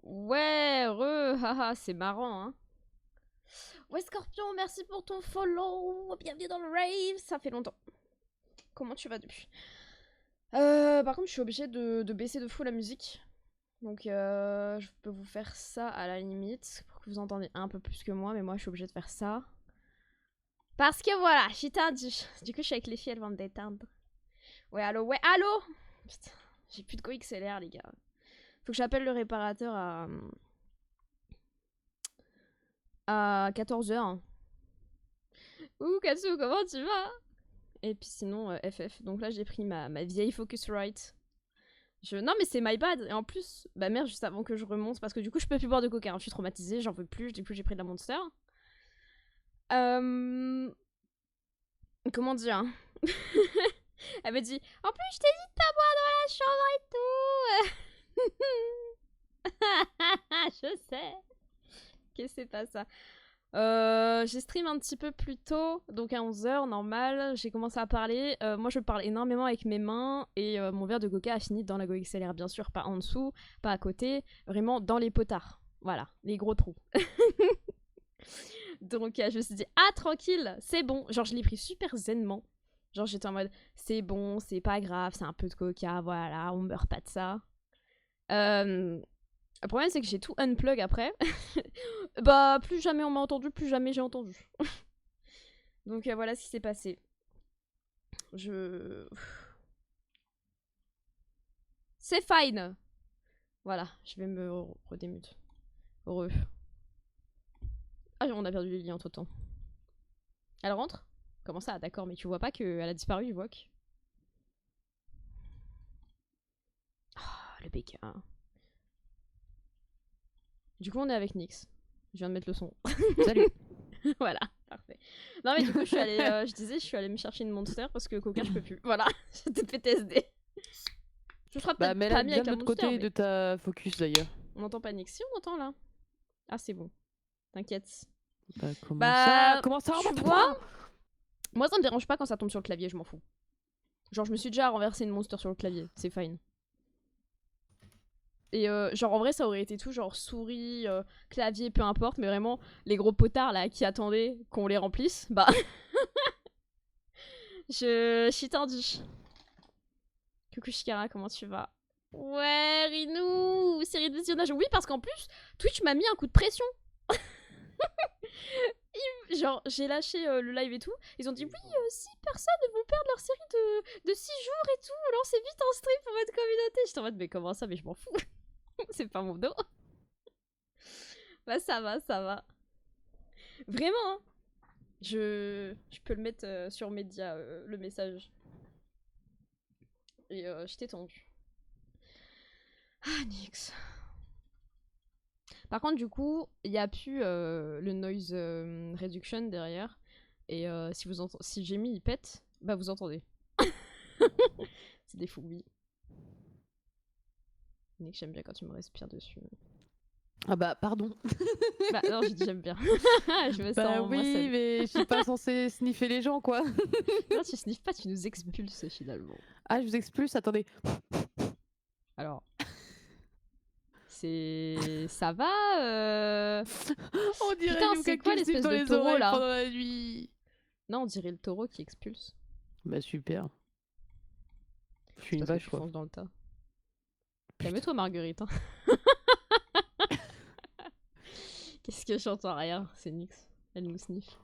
Ouais, haha, c'est marrant, hein. Ouais, Scorpion, merci pour ton follow. Bienvenue dans le rave, ça fait longtemps. Comment tu vas depuis? Par contre, je suis obligée de baisser de fou la musique. Donc, je peux vous faire ça à la limite, pour que vous entendiez un peu plus que moi, mais moi, je suis obligée de faire ça. Parce que voilà, je suis tendue. Du coup, je suis avec les filles, elles vont me détendre. Ouais, allô. Putain, j'ai plus de GoXLR, les gars. Faut que j'appelle le réparateur à 14h. Ouh, Katsu, comment tu vas? Et puis sinon, FF. Donc là, j'ai pris ma vieille Focusrite. Non, mais c'est my bad. Et en plus, bah merde, juste avant que je remonte, parce que du coup, je peux plus boire de coca. Hein. Je suis traumatisée, j'en veux plus. Du coup, j'ai pris de la Monster. Comment dire? Elle me dit, en plus, je t'ai dit de pas boire dans la chambre et tout. Je sais. Que c'est pas ça. J'ai stream un petit peu plus tôt, donc à 11h, normal. J'ai commencé à parler. Moi, je parle énormément avec mes mains et mon verre de coca a fini dans la GoXLR, bien sûr, pas en dessous, pas à côté, vraiment dans les potards. Voilà, les gros trous. Donc, je me suis dit, ah, tranquille, c'est bon. Genre, je l'ai pris super zenement. Genre, j'étais en mode, c'est bon, c'est pas grave, c'est un peu de coca, voilà, on meurt pas de ça. Le problème, c'est que j'ai tout unplug après. Bah, plus jamais on m'a entendu, plus jamais j'ai entendu. Donc voilà ce qui s'est passé. C'est fine. Voilà, je vais me redémute. Heureux. Ah, on a perdu Lily entre temps. Elle rentre? Comment ça? D'accord, mais tu vois pas qu'elle a disparu, Wok? Oh, le béquin. Du coup, on est avec Nyx. Je viens de mettre le son. Salut. Voilà, parfait. Non, mais du coup, je suis allée, je suis allée me chercher une Monster parce que Coca, je peux plus. Voilà, j'étais PTSD. Ce sera peut-être mais pas là, mis bien avec de la l'autre Monster, côté mais... de ta focus d'ailleurs. On entend pas Nyx. Si, on entend là. Ah, c'est bon. T'inquiète. Bah, comment ça? Bah, Comment ça? On tu m'entend vois, pas? moi ça me dérange pas quand ça tombe sur le clavier, je m'en fous. Genre, je me suis déjà renversé une Monster sur le clavier, c'est fine. Et genre, en vrai, ça aurait été tout, genre souris, clavier, peu importe, mais vraiment, les gros potards là qui attendaient qu'on les remplisse, bah. je suis tendue. Coucou Shikara, comment tu vas? Ouais, Rinou, série de visionnage. Oui, parce qu'en plus, Twitch m'a mis un coup de pression. Genre, j'ai lâché le live et tout. Ils ont dit oui, 6 personnes vont perdre leur série de 6 jours et tout. Lancez vite un stream pour votre communauté. J'étais en mode, mais comment ça? Mais je m'en fous. C'est pas mon dos. Bah, ça va, ça va. Vraiment, hein. Je peux le mettre sur Média, le message. Et je t'ai tendu. Ah, Nix. Par contre, du coup, il n'y a plus le noise reduction derrière. Et si j'ai mis il pète, bah vous entendez. C'est des fouilles. Nick, j'aime bien quand tu me respires dessus. Ah bah, pardon. Bah non, j'ai dit j'aime bien. Je me Bah sens moi oui, seule. mais je suis pas censée sniffer les gens, quoi. Non, tu sniffes pas, tu nous expulses finalement. Ah, je vous expulse, attendez. Alors, ça va On dirait Putain, Yuka c'est qui quoi me sniffe l'espèce dans de les taureau oreilles là? pendant la nuit. Non, on dirait le taureau qui expulse. Bah super. Je suis C'est une parce que vache, tu quoi. fonces dans le tas. Calme-toi, Marguerite. Hein. Qu'est-ce que j'entends rien? C'est Nyx. Elle nous sniffe.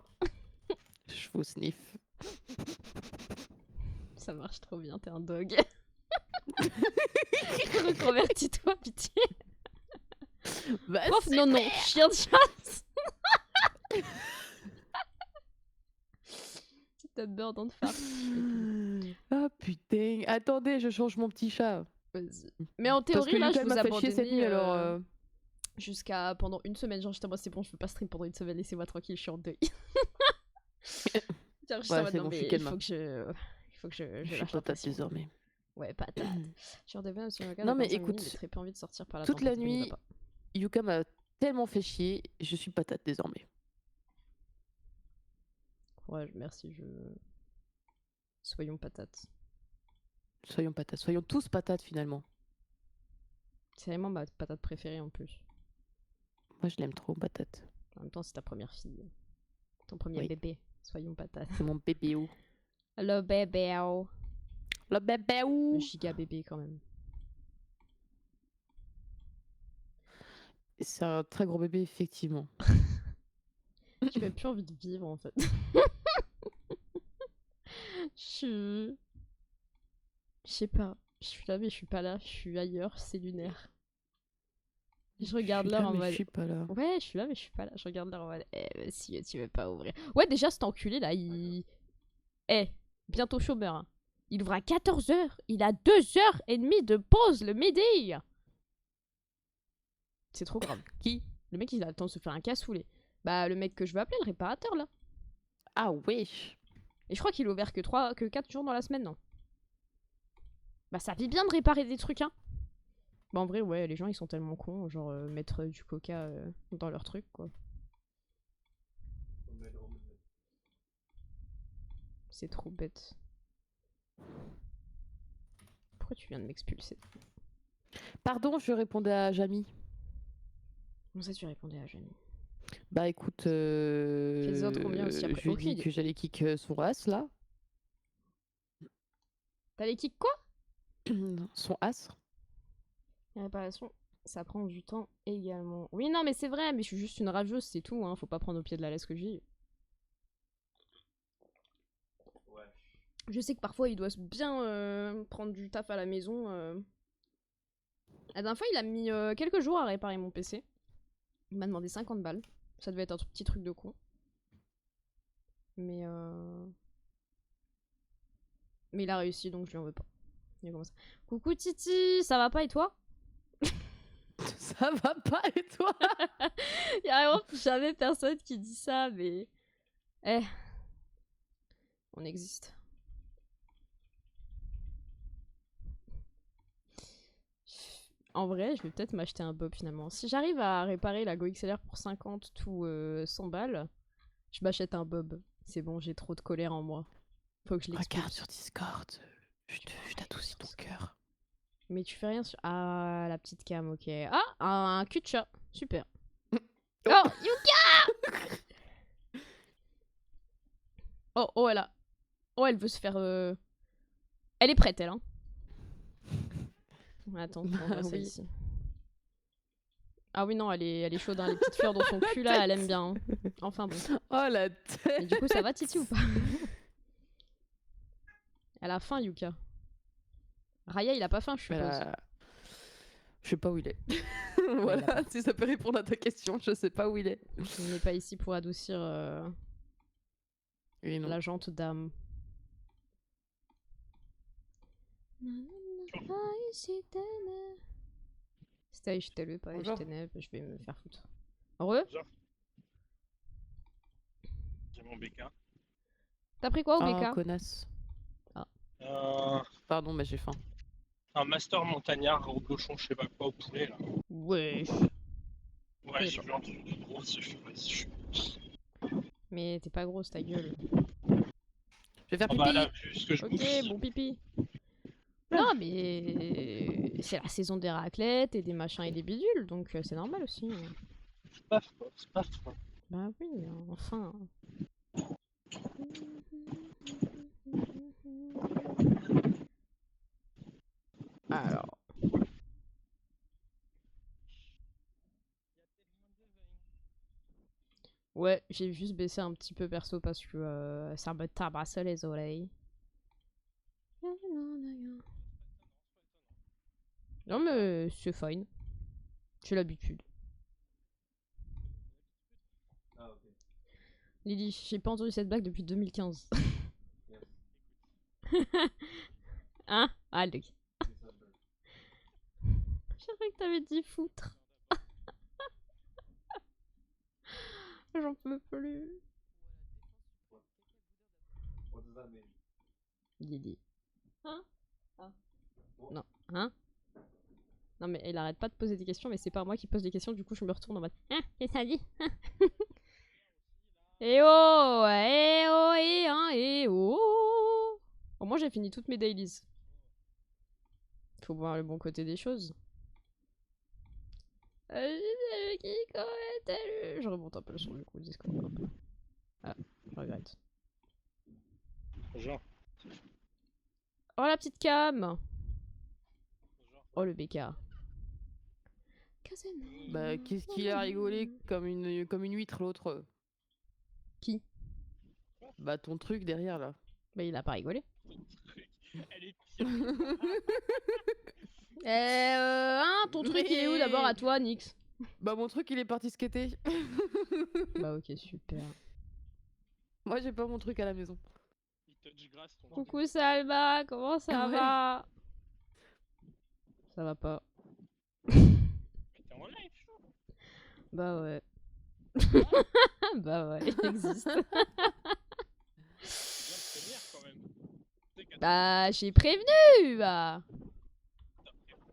Je vous sniffe. Ça marche trop bien, t'es un dog. Reconvertis-toi, pitié. Bah Prof, super. non, chien de chasse. Petite bird on fart. Ah putain. Attendez, je change mon petit chat. Vas-y. Mais en Parce que théorie, là, je Yuka vous m'a fait chier cette nuit, abandonnais alors... jusqu'à pendant une semaine. Genre, j'étais en mode, c'est bon, je peux pas stream pendant une semaine, laissez-moi tranquille, je suis en deuil. Genre, j'étais en Ouais, mode, c'est non, bon, je suis mais calme. il faut que je Je suis lâche la patate pression. désormais. Ouais, patate. Je redeviens sur le Non mais écoute, mais très peu envie de sortir par la toute la tempête, mais il va nuit, pas. Yuka m'a tellement fait chier, je suis patate désormais. Ouais, merci, soyons patates. Soyons patates, soyons tous patates finalement. C'est vraiment ma patate préférée en plus. Moi, je l'aime trop, patate. En même temps, c'est ta première fille. Ton premier Oui. bébé. Soyons patates. C'est mon bébé ou. Le bébé. Le bébé Le ou. giga bébé quand même. C'est un très gros bébé, effectivement. J'ai même plus envie de vivre en fait. Je sais pas. Je suis là mais je suis pas là. Je suis ailleurs. C'est lunaire. Je regarde l'heure en mais mode. je suis pas là. Ouais, je suis là mais je suis pas là. Je regarde l'heure en mode. Eh, si tu veux pas ouvrir. Ouais, déjà cet enculé là, il. Eh, bientôt chômeur. Hein. Il ouvre à 14h. Il a 2h30 de pause le midi. C'est trop grave. Qui? Le mec, il a le temps de se faire un cassoulet. Bah, le mec que je veux appeler, le réparateur, là. Ah, wesh. Et je crois qu'il est ouvert que 4 jours dans la semaine, non? Bah, ça vit bien de réparer des trucs, hein. Bah, en vrai, ouais, les gens, ils sont tellement cons, genre, mettre du coca dans leur truc, quoi. C'est trop bête. Pourquoi tu viens de m'expulser? Pardon, je répondais à Jamie. Comment ça, tu répondais à Jamie? Bah écoute, Les autres combien aussi après? je lui ai Aucune dit idée. que j'allais kick son as là. T'as les kicks quoi? Son as. La réparation, ça prend du temps également. Oui, non, mais c'est vrai, mais je suis juste une rageuse, c'est tout, hein. Faut pas prendre au pied de la lettre que je dis. Je sais que parfois il doit bien prendre du taf à la maison. La dernière fois, il a mis quelques jours à réparer mon PC. Il m'a demandé 50 balles. Ça devait être un petit truc de con. Mais il a réussi donc je lui en veux pas. Il a commencé. Coucou Titi, ça va pas et toi? Ça va pas et toi? Il y a vraiment jamais personne qui dit ça, mais. Eh. On existe. En vrai, je vais peut-être m'acheter un bob finalement. Si j'arrive à réparer la Go XLR pour 50 ou 100 balles, je m'achète un bob. C'est bon, j'ai trop de colère en moi. Faut que je l'expulse. Regarde sur Discord. Je t'adoucis ton cœur. Mais tu fais rien sur. Ah, la petite cam, ok. Ah, un cul de chat. Super. Oh. Oh, Yuka! Oh, elle a. Oh, elle veut se faire. Elle est prête, elle, hein. Attends, on voit ça oui. ici. Ah oui, non, elle est chaude, hein. Les petites fleurs dans son cul, là, elle aime bien. Hein. Enfin bon. Oh la tête. Et du coup, ça va, Titi, ou pas? Elle a faim, Yuka. Raya, il a pas faim, je suppose. Je sais pas où il est. il a Voilà, pas. si ça peut répondre à ta question, je sais pas où il est. Il n'est pas ici pour adoucir Oui, non. la jante dame. Stay, je t'ai pas, Bonjour. je vais me faire foutre. Heureux? J'ai mon BK. T'as pris quoi au Ah, BK? connasse. Euh, Pardon, mais j'ai faim. un master montagnard au cochon, je sais pas quoi, au poulet là. Ouais. Ouais, j'ai vu un truc de gros, je Mais t'es pas grosse, ta gueule. Je vais faire Ah pipi. bah là, vu ce que je Ok, bouffe. bon pipi. Non, mais c'est la saison des raclettes et des machins et des bidules, donc c'est normal aussi. Hein. C'est pas froid, c'est pas froid. Bah oui, enfin. Alors. Ouais, j'ai juste baissé un petit peu perso parce que ça me tabasse les oreilles. Non mais c'est fine. J'ai l'habitude. Ah, ok. Lily, j'ai pas entendu cette blague depuis 2015. Hein? Allez. Je savais que t'avais dit foutre. J'en peux plus. Lily. Hein? Non. Hein? Non mais elle arrête pas de poser des questions, mais c'est pas moi qui pose des questions, du coup je me retourne en mode hein? Qu'est-ce que ça dit? Eh oh! Eh oh! Eh hein? Eh oh! Au moins j'ai fini toutes mes dailies. Faut voir le bon côté des choses. Je remonte un peu le son du coup, Discord. Hop. Ah, je regrette. Genre. Oh la petite cam. Genre. Oh le bécard. Bah, qu'est-ce qu'il a rigolé comme une huître l'autre? Qui? Bah, ton truc derrière là. Bah il a pas rigolé. Elle est pire. Ton truc il est où d'abord à toi, Nix? Bah, mon truc il est parti skater. Bah ok, super. Moi, j'ai pas mon truc à la maison. Il touch grass ton Coucou Salma, comment ça Ouais. va? Ça va pas. Mais t'es en live, chaud. Bah ouais. Bah ouais, il existe. Tu viens de prévenir quand même. Tu sais qu'à Bah j'ai prévenu bah.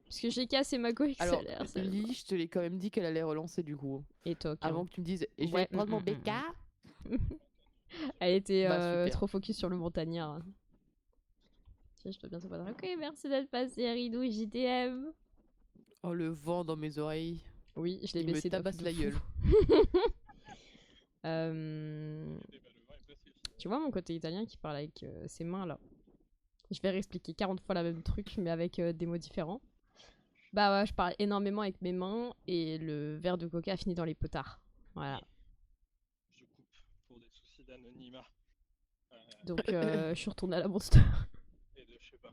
Parce que j'ai cassé ma go Alors, XLR. ça- Lily, je te l'ai quand même dit qu'elle allait relancer du coup. Et toc. Avant que tu me dises, je vais Ouais, prendre mon mm. BK. Elle était Bah, super. trop focus sur le montagnard. Tiens, je dois bientôt pas. Ok, merci d'être passé, Ridou JTM. Oh, le vent dans mes oreilles. Oui, je l'ai Il me baissé d'un tabasse coup de la fou. gueule. Tu vois mon côté italien qui parle avec ses mains là. Je vais réexpliquer 40 fois la même truc, mais avec des mots différents. Bah ouais, je parle énormément avec mes mains et le verre de coca finit dans les potards. Voilà. Je coupe pour des soucis d'anonymat. Donc je suis retournée à la Monster. Et de je sais pas.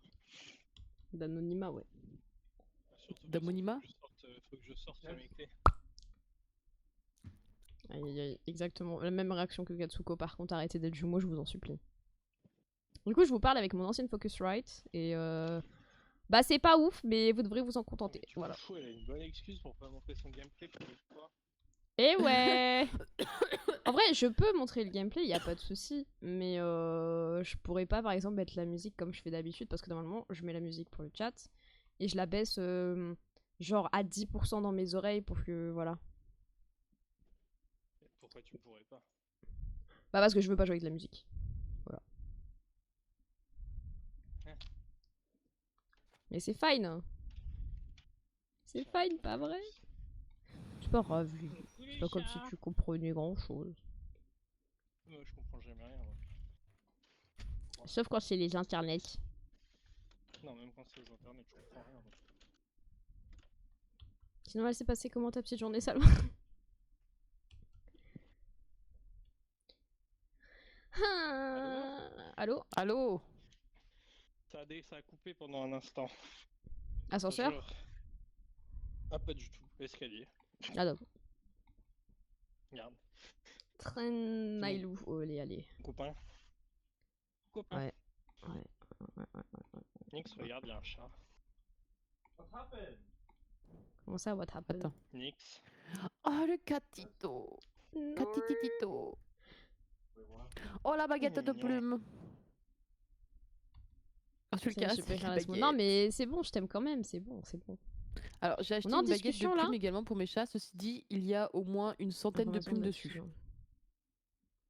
D'anonymat, ouais. Surtout que D'amonima faut que je sorte mes clés. Aïe, aïe, aïe, exactement. La même réaction que Katsuko. Par contre, arrêtez d'être jumeaux, je vous en supplie. Du coup, je vous parle avec mon ancienne Focusrite et bah c'est pas ouf, mais vous devrez vous en contenter. Tu Voilà. fou, elle a une bonne excuse pour pas montrer son gameplay pour une fois. Et ouais. En vrai, je peux montrer le gameplay, y a pas de souci, mais je pourrais pas par exemple mettre la musique comme je fais d'habitude parce que normalement, je mets la musique pour le chat et je la baisse genre à 10% dans mes oreilles pour que voilà. Pourquoi tu pourrais pas? Bah parce que je veux pas jouer avec de la musique. Voilà. Mais c'est fine. C'est fine, pas vrai? C'est pas grave, Lily. C'est pas comme si tu comprenais grand chose. Moi, je comprends jamais rien. Moi. Sauf quand c'est les internets. Non, même quand c'est aux internets, je comprends rien. Moi. Sinon, elle s'est passée comment ta petite journée, Salma? Allô? Allô? Ça a coupé pendant un instant. Ascenseur? Ah, pas du tout. Escalier. Ah non. Regarde. Traîne Nailou. Oh, allez. Copain. Copain. Ouais. Nix, regarde, il y a un chat. Comment ça, what happened? Attends. Nix. Oh, le catito. Non. Catititito. Oh, la baguette de Mignon. plume. Oh, tu le C'est caresses super avec la caresse-moi. baguette. Non, mais c'est bon, je t'aime quand même, c'est bon, c'est bon. Alors, j'ai acheté On est en une baguette de discussion, plume là également pour mes chats. Ceci dit, il y a au moins une centaine de plumes dessus.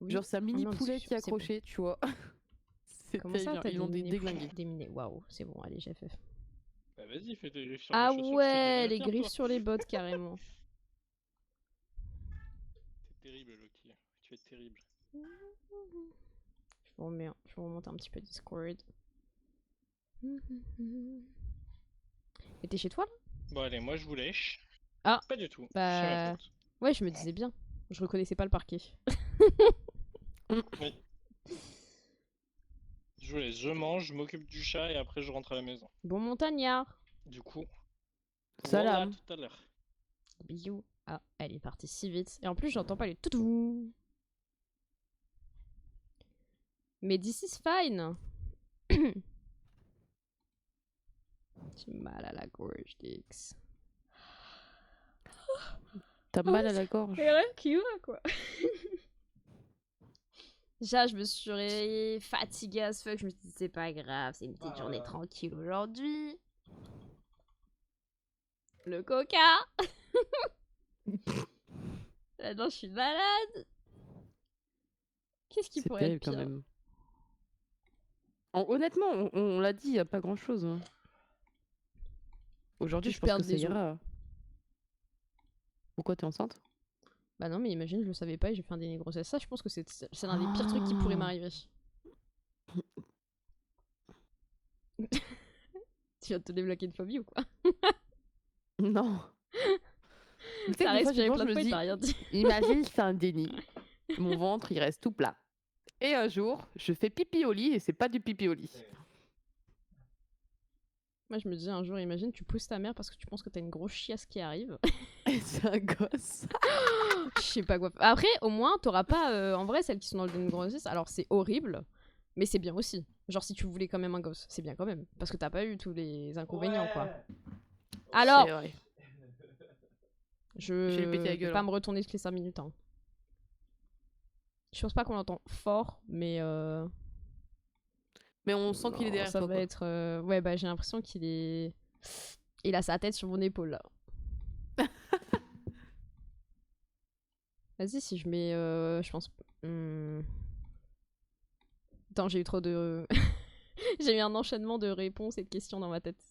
Oui, Genre, c'est un mini on est en poulet qui est discussion, c'est bon. accroché, tu vois. C'est Comment ça, terrible, t'as ils l'ont déglingué. déminé. Waouh, c'est bon, allez, j'ai fait. Bah, vas-y, fais tes griffes sur Ah les chaussures. ouais, les griffes sur les bottes, carrément. C'est terrible, Loki. Tu es terrible. Je vous remonte un petit peu Discord. Et t'es chez toi, là? Bon, allez, moi, je vous lèche. Ah, Pas du tout. bah, Chez mes potes. ouais, je me disais bien. Je reconnaissais pas le parquet. Oui. Je vous laisse, je mange, je m'occupe du chat et après je rentre à la maison. Bon montagnard. Du coup, Salam. voilà, tout à l'heure. Bisous. Ah, elle est partie si vite. Et en plus, j'entends pas les toutou. Mais this is fine. J'ai mal à la gorge, Dix. T'as mal à la gorge. Et rien qui va, quoi. Déjà, je me suis réveillée fatiguée as fuck. Je me suis dit, c'est pas grave, c'est une petite journée tranquille aujourd'hui. Le coca. Maintenant, je suis malade. Qu'est-ce qui C'est pourrait être terrible quand pire? même. Honnêtement, on l'a dit, il n'y a pas grand chose. Aujourd'hui, Que je je pense que perde ça des os. ira. Pourquoi t'es enceinte? Bah non, mais imagine, je le savais pas et j'ai fait un déni de grossesse. Ça, je pense que c'est l'un des pires trucs qui pourrait m'arriver. Tu vas te débloquer de phobie ou quoi? Non. Tu sais T'as que des fois, respiré je plein de me fois, il dis, t'a rien dit. imagine, c'est un déni. Mon ventre, il reste tout plat. Et un jour, je fais pipi au lit et c'est pas du pipi au lit. Moi, je me dis un jour, imagine, tu pousses ta mère parce que tu penses que t'as une grosse chiasse qui arrive. Et c'est un gosse. Je sais pas quoi. Après, au moins, t'auras pas. En vrai, celles qui sont dans le déni de grossesse, alors c'est horrible, mais c'est bien aussi. Genre, si tu voulais quand même un gosse, c'est bien quand même. Parce que t'as pas eu tous les inconvénients, quoi. Alors, C'est vrai. je vais lui péter la vais gueule. pas Hein. me retourner toutes les 5 minutes. Hein. Je pense pas qu'on l'entend fort, mais Mais on sent qu'il est derrière ça toi. va Quoi. être. Ouais, bah j'ai l'impression qu'il est. Il a sa tête sur mon épaule là. Vas-y, si je mets. Je pense. Attends, j'ai eu trop de. J'ai eu un enchaînement de réponses et de questions dans ma tête.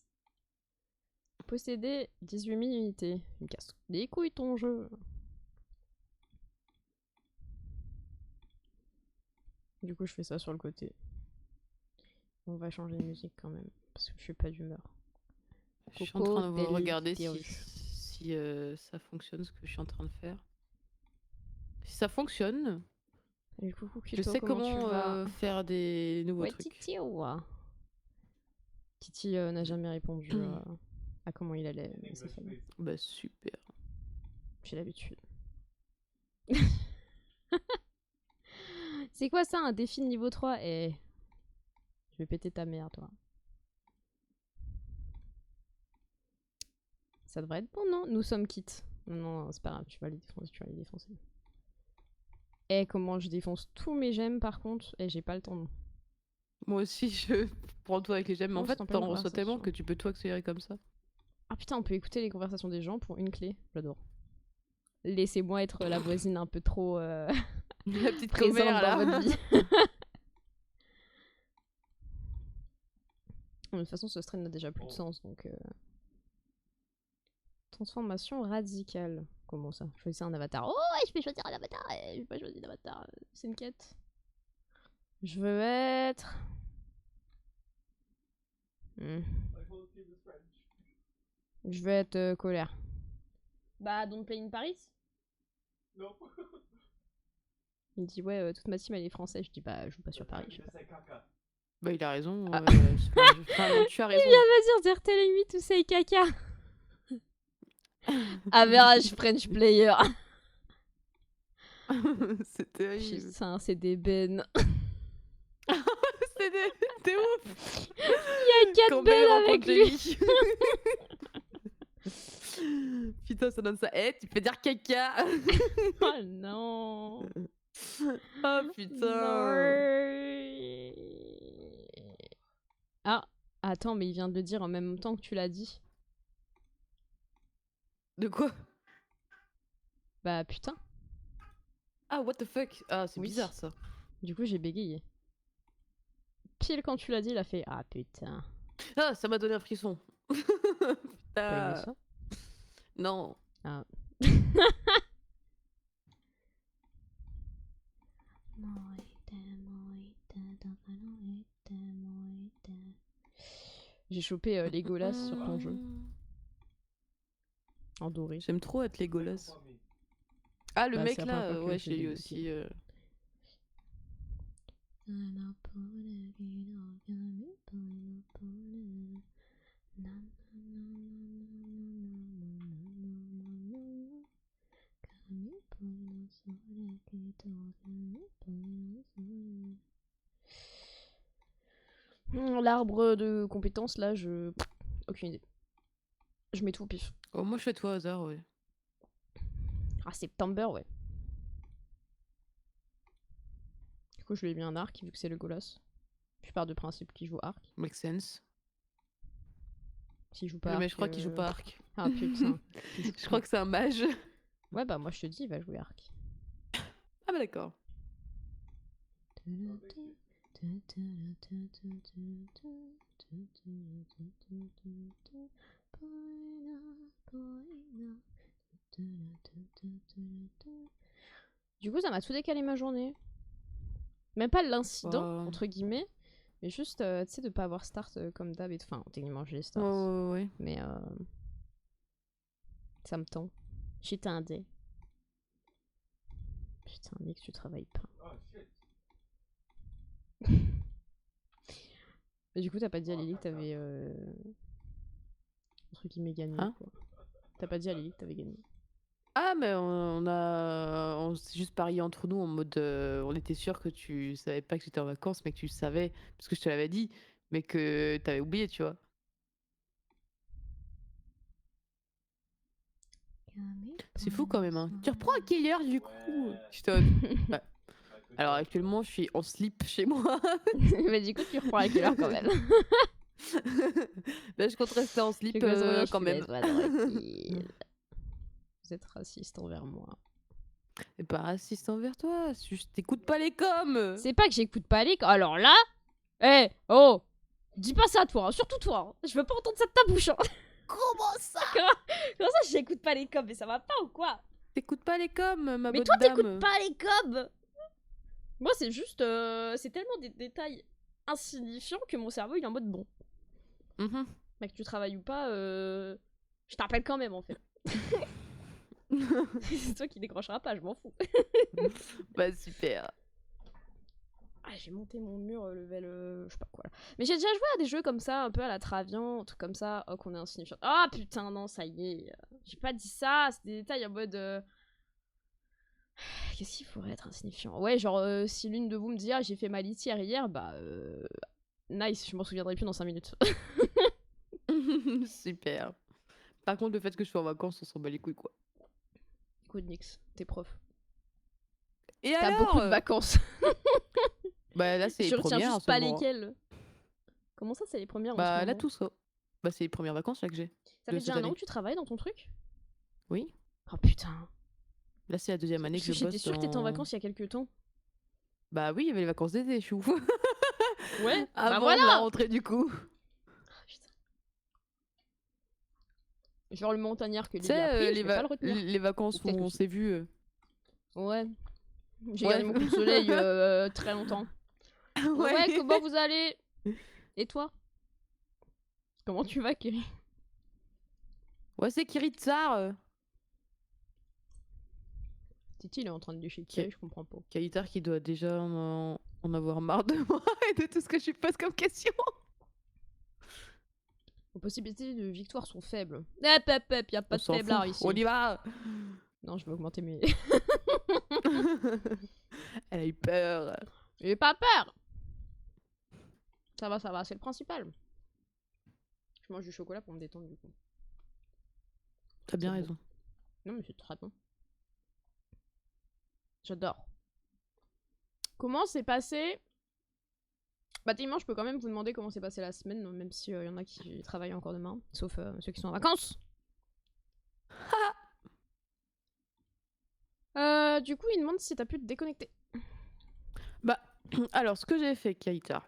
Posséder 18 000 unités. Il me casse les couilles ton jeu. Du coup, je fais ça sur le côté. On va changer de musique quand même. Parce que je suis pas d'humeur. Je suis en Coco train de del regarder Dios. si ça fonctionne ce que je suis en train de faire. Si ça fonctionne, Et coucou je Kuto, sais comment tu comment vas faire des nouveaux Ouais, trucs. Titi, ouais. Titi n'a jamais répondu à comment il allait. Mais c'est fait. Bah super. J'ai l'habitude. C'est quoi ça, un défi de niveau 3? Eh, je vais péter ta mère, toi. Ça devrait être bon, non? Nous sommes quittes. Non, non, c'est pas grave, tu vas les défoncer, tu vas les défoncer. Eh, comment je défonce tous mes gemmes, par contre? Eh, j'ai pas le temps, non. Moi aussi, je prends tout avec les gemmes. Mais Oh, en c'est fait, en pleine t'en reçois tellement conversation. que tu peux tout accélérer comme ça. Ah putain, on peut écouter les conversations des gens pour une clé. J'adore. Laissez-moi être la voisine un peu trop La petite présente commère, dans là. votre vie. De toute façon, ce stream n'a déjà plus de sens, donc... Transformation radicale. Comment ça? Choisir un avatar. Oh ouais, je peux choisir un avatar. Je peux pas choisir d'avatar. C'est une quête. Je veux être... Je veux être colère. Bah, Don't Play in Paris? Non. Il me dit, ouais, toute ma team elle est française. Je dis, bah, je joue pas sur Paris. Je sais pas. Bah, il a raison. Ah. Enfin, non, tu as raison. Il vient de me dire, they're telling me to say caca. Average French player. C'est terrible. Putain, c'est des bennes. T'es ouf. Il y a 4 Quand Ben bennes rencontre avec lui. Jamie. Putain, ça donne ça. Eh, tu peux dire caca. Oh non. Oh putain. Non. Ah, attends, mais il vient de le dire en même temps que tu l'as dit. De quoi? Bah putain. Ah, what the fuck? Ah, c'est Oui. bizarre ça. Du coup, j'ai bégayé. Pile quand tu l'as dit, il a fait ah putain. Ah, ça m'a donné un frisson. T'as aimé ça? Non. Ah. J'ai chopé Legolas sur ton jeu. En doré. J'aime trop être Legolas. Ah, le Bah, mec c'est la première là, fois que ouais, je je l'ai l'ai eu débloqué. aussi. L'arbre de compétences, là, aucune idée. Je mets tout au pif. Oh, moi je fais tout au hasard, ouais. Ah, September, ouais. Du coup, je lui ai mis un arc, vu que c'est le Golas. Je pars de principe qu'il joue arc. Make sense. S'il joue pas arc... Mais je crois qu'il joue pas arc. Ah putain. Je crois que c'est un mage. Ouais, bah moi je te dis, il va jouer arc. Ah bah d'accord. Du coup, ça m'a tout décalé ma journée. Même pas l'incident, Bah. entre guillemets, mais juste, tu sais, de pas avoir start comme d'hab. Enfin, techniquement, j'ai les Ouais, starts. ouais. Mais ça me tend. J'étais un dé. Putain, mec, tu travailles pas. Mais du coup, t'as pas dit à Lily que t'avais. Entre guillemets, gagné. Hein Quoi. T'as pas dit à Lily que t'avais gagné. Ah, mais on s'est juste parié entre nous en mode. On était sûr que tu savais pas que j'étais en vacances, mais que tu le savais, parce que je te l'avais dit, mais que t'avais oublié, tu vois. C'est fou quand même, hein. Tu reprends à quelle heure du coup? Ouais. Alors actuellement, je suis en slip chez moi. Mais du coup, tu reprends à quelle heure quand même? Là, je compte rester en slip quand même. Vous êtes raciste envers moi. C'est pas raciste envers toi, c'est juste t'écoutes pas les coms. C'est pas que j'écoute pas les. Alors là, oh, dis pas ça toi, hein, surtout toi. Hein. Je veux pas entendre ça de ta bouche. Hein. Comment ça? Comment ça, j'écoute pas les coms? Mais ça va pas ou quoi? T'écoutes pas les coms, ma Mais bonne toi, dame. t'écoutes pas les coms. Moi, c'est juste, c'est tellement des détails insignifiants que mon cerveau il est en mode bon. Mhm. Mec, tu travailles ou pas, je t'appelle quand même en fait. C'est toi qui décrocheras pas, je m'en fous. Bah super. Ah, j'ai monté mon mur level, je sais pas quoi là. Mais j'ai déjà joué à des jeux comme ça, un peu à la Travian, un truc comme ça. Oh, qu'on est insignifiant. Ah putain, non, ça y est. J'ai pas dit ça, c'est des détails en mode. Qu'est-ce qu'il faudrait être insignifiant? Ouais, genre, si l'une de vous me dit, ah, j'ai fait ma litière hier, bah. Nice, je m'en souviendrai plus dans 5 minutes. Super. Par contre, le fait que je sois en vacances, on s'en bat les couilles quoi. Écoute, Nix, t'es prof. Et T'as alors beaucoup de vacances. Bah là, c'est les Je retiens premières en juste ce pas moment. lesquelles. Comment ça, c'est les premières en ce Bah là, moment? tout ça. Bah c'est les premières vacances là que j'ai. Ça de fait déjà cette un an année. que tu travailles dans ton truc? Oui. Oh putain. Là, c'est la deuxième année que je J'étais bosse sûre que t'étais en dans- vacances il y a quelques temps. Bah oui, il y avait les vacances d'été, je suis ouf. Ouais, bah Avant voilà. la rentrée du coup. Ah, putain. Genre le montagnard que Tu Lily a sais, pris, je vais pas le retenir. les vacances Ou où peut-être que on si. s'est vu. Ouais. J'ai Ouais. gardé mon coup de soleil très longtemps. Ouais, comment vous allez? Et toi? Comment tu vas, Kiri? Ouais, c'est Kiritsar. Titi, il est en train de lécher Kiri, je comprends pas. Kalitar qui doit déjà en avoir marre de moi et de tout ce que je lui pose comme question. Les possibilités de victoire sont faibles. Hop, hop, hop, y a pas On de s'en faiblard fout. ici. On y va. Non, je vais augmenter mes. Elle a eu peur. J'ai pas peur! Ça va, c'est le principal. Je mange du chocolat pour me détendre du coup. T'as bien C'est bon. raison. Non, mais c'est très bon. J'adore. Comment s'est passé... Bah, techniquement, je peux quand même vous demander comment s'est passée la semaine, même s'il y en a qui travaillent encore demain, sauf ceux qui sont en vacances. Du coup, il demande si t'as pu te déconnecter. Bah, alors, ce que j'ai fait, Kalitar.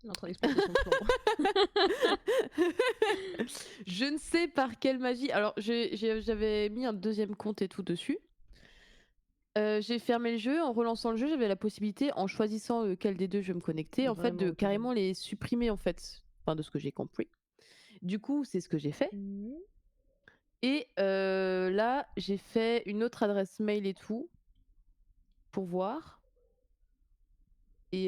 Il est en train d'expliquer son plan. Je ne sais par quelle magie. Alors, j'avais mis un deuxième compte et tout dessus. J'ai fermé le jeu. En relançant le jeu, j'avais la possibilité, en choisissant lequel des deux je vais me connecter, en fait, Vraiment de aucun. carrément les supprimer, en fait. Enfin, de ce que j'ai compris. Du coup, c'est ce que j'ai fait. Mhm. Et là, j'ai fait une autre adresse mail et tout pour voir. Et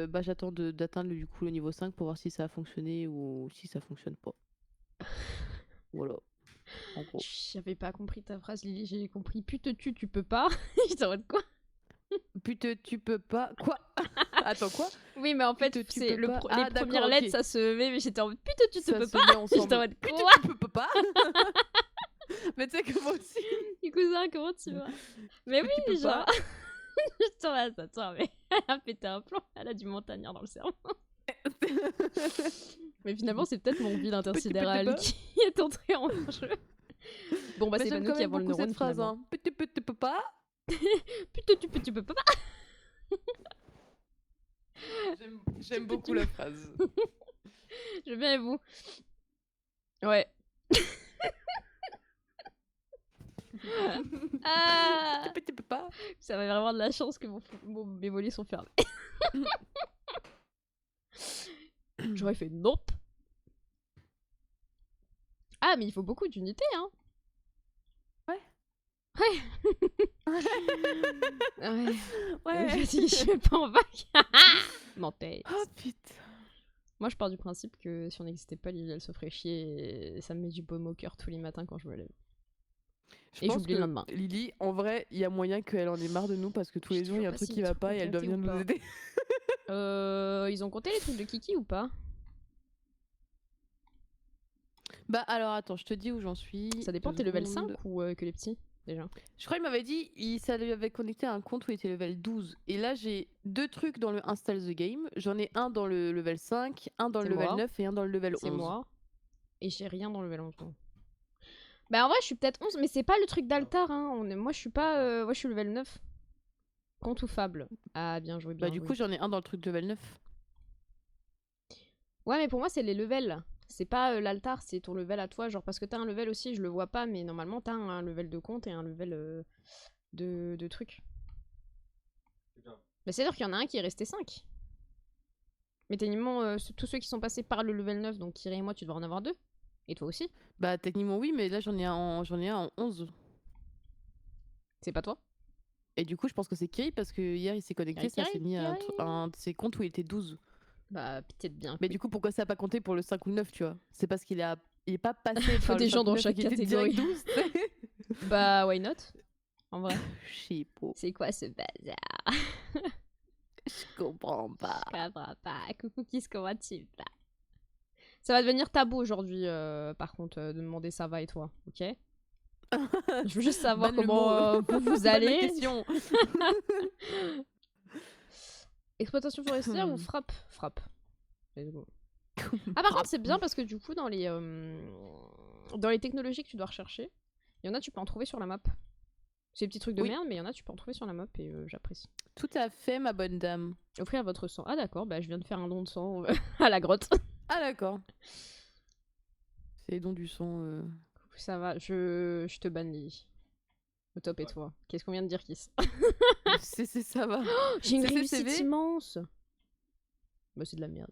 bah, j'attends d'atteindre du coup le niveau 5 pour voir si ça a fonctionné ou si ça fonctionne pas. Voilà. En gros. J'avais pas compris ta phrase, Lily. J'ai compris pute tu peux pas. J'étais en mode quoi? Putain, tu peux pas. Quoi? Attends, quoi? Oui, mais en fait, Pute, tu c'est peux pas. les Ah, d'accord, premières lettres, ok. ça se met, mais j'étais en mode pute tu Ça peux se pas. met ensemble. J'étais en mode Putain, quoi? tu peux pas. Mais tu sais que moi aussi. Du cousin, comment tu vas? Mais Tu oui, peux genre. pas. Attends, mais elle a pété un plomb. Elle a du montagnard dans le cerveau. Mais finalement, c'est peut-être mon vide intersidéral pas. qui est entré en jeu. Bon, bah, Mais c'est j'aime Manu quand qui a même le beaucoup neurone cette phrase. finalement. Hein. Tu peux pas. Putain, tu peux pas. J'aime beaucoup la phrase. Je viens et vous. Ouais. Ah, Petit papa. ça va vraiment de la chance que mes volets sont fermés. J'aurais fait nope. Ah, mais il faut beaucoup d'unités, hein. Ouais. Ouais. Ouais. Ouais. Vas-y, je vais pas en vac. Mentais. Oh putain. Moi, je pars du principe que si on n'existait pas, Lily, elle se ferait chier et ça me met du baume au cœur tous les matins quand je me lève. Je Et pense j'oublie que le lendemain. Lily, en vrai, il y a moyen qu'elle en ait marre de nous parce que tous les jours il y a un truc qui va pas et elle doit venir nous aider. Ils ont compté les trucs de Kiki ou pas? Bah alors attends, je te dis où j'en suis. Ça dépend, 2 t'es level secondes. 5 ou que les petits déjà? Je crois qu'il m'avait dit, ça lui avait connecté à un compte où il était level 12. Et là, j'ai 2 trucs dans le Install the Game. J'en ai un dans le level 5, un dans le C'est level moi. 9 et un dans le level 11. C'est moi. Et j'ai rien dans le level 11. non. Bah en vrai, je suis peut-être 11, mais c'est pas le truc d'altar. Hein. Moi, je suis pas. Moi, je suis level 9. Conte ou fable? Ah, bien joué, bien Bah du joué. coup, j'en ai un dans le truc de level 9. Ouais, mais pour moi, c'est les levels. C'est pas l'altar, c'est ton level à toi. Genre, parce que t'as un level aussi, je le vois pas, mais normalement, t'as un level de compte et un level de truc. Bah, c'est-à-dire qu'il y en a un qui est resté 5. Mais techniquement, tous ceux qui sont passés par le level 9, donc Kiri et moi, tu devrais en avoir 2. Et toi aussi. Bah techniquement oui, mais là j'en ai un en 11. C'est pas toi? Et du coup, je pense que c'est Kiri parce que hier il s'est connecté, ça s'est mis à un de ses comptes où il était 12. Bah, peut-être bien. Mais du coup, pourquoi ça a pas compté pour le 5 ou le 9, tu vois? C'est parce qu'il est pas passé Faut par des le gens 5 ou dans le 9 chaque et qu'il était catégorie. direct 12. Bah, why not? En vrai. Je sais pas. C'est quoi ce bazar? Je comprends pas. Je comprends pas. Coucou Kiss, comment tu vas? Ça va devenir tabou aujourd'hui, par contre, de demander ça va et toi, ok? Je veux juste savoir Banne le comment mot. vous Banne la allez. question. Exploitation forestière ou frappe? Frappe. Let's go. Ah, par contre, c'est bien parce que du coup, dans les technologies que tu dois rechercher, il y en a, tu peux en trouver sur la map. C'est des petits trucs de Oui. merde, mais il y en a, tu peux en trouver sur la map et j'apprécie. Tout à fait, ma bonne dame. Offrir votre sang. Ah, d'accord, bah je viens de faire un don de sang à la grotte. Ah d'accord. C'est les dons du sang. Ça va, je te banne, Lily. Au top et toi. Qu'est-ce qu'on vient de dire, Kiss? Ça va. J'ai une CCCV? réussite immense. Bah, c'est de la merde.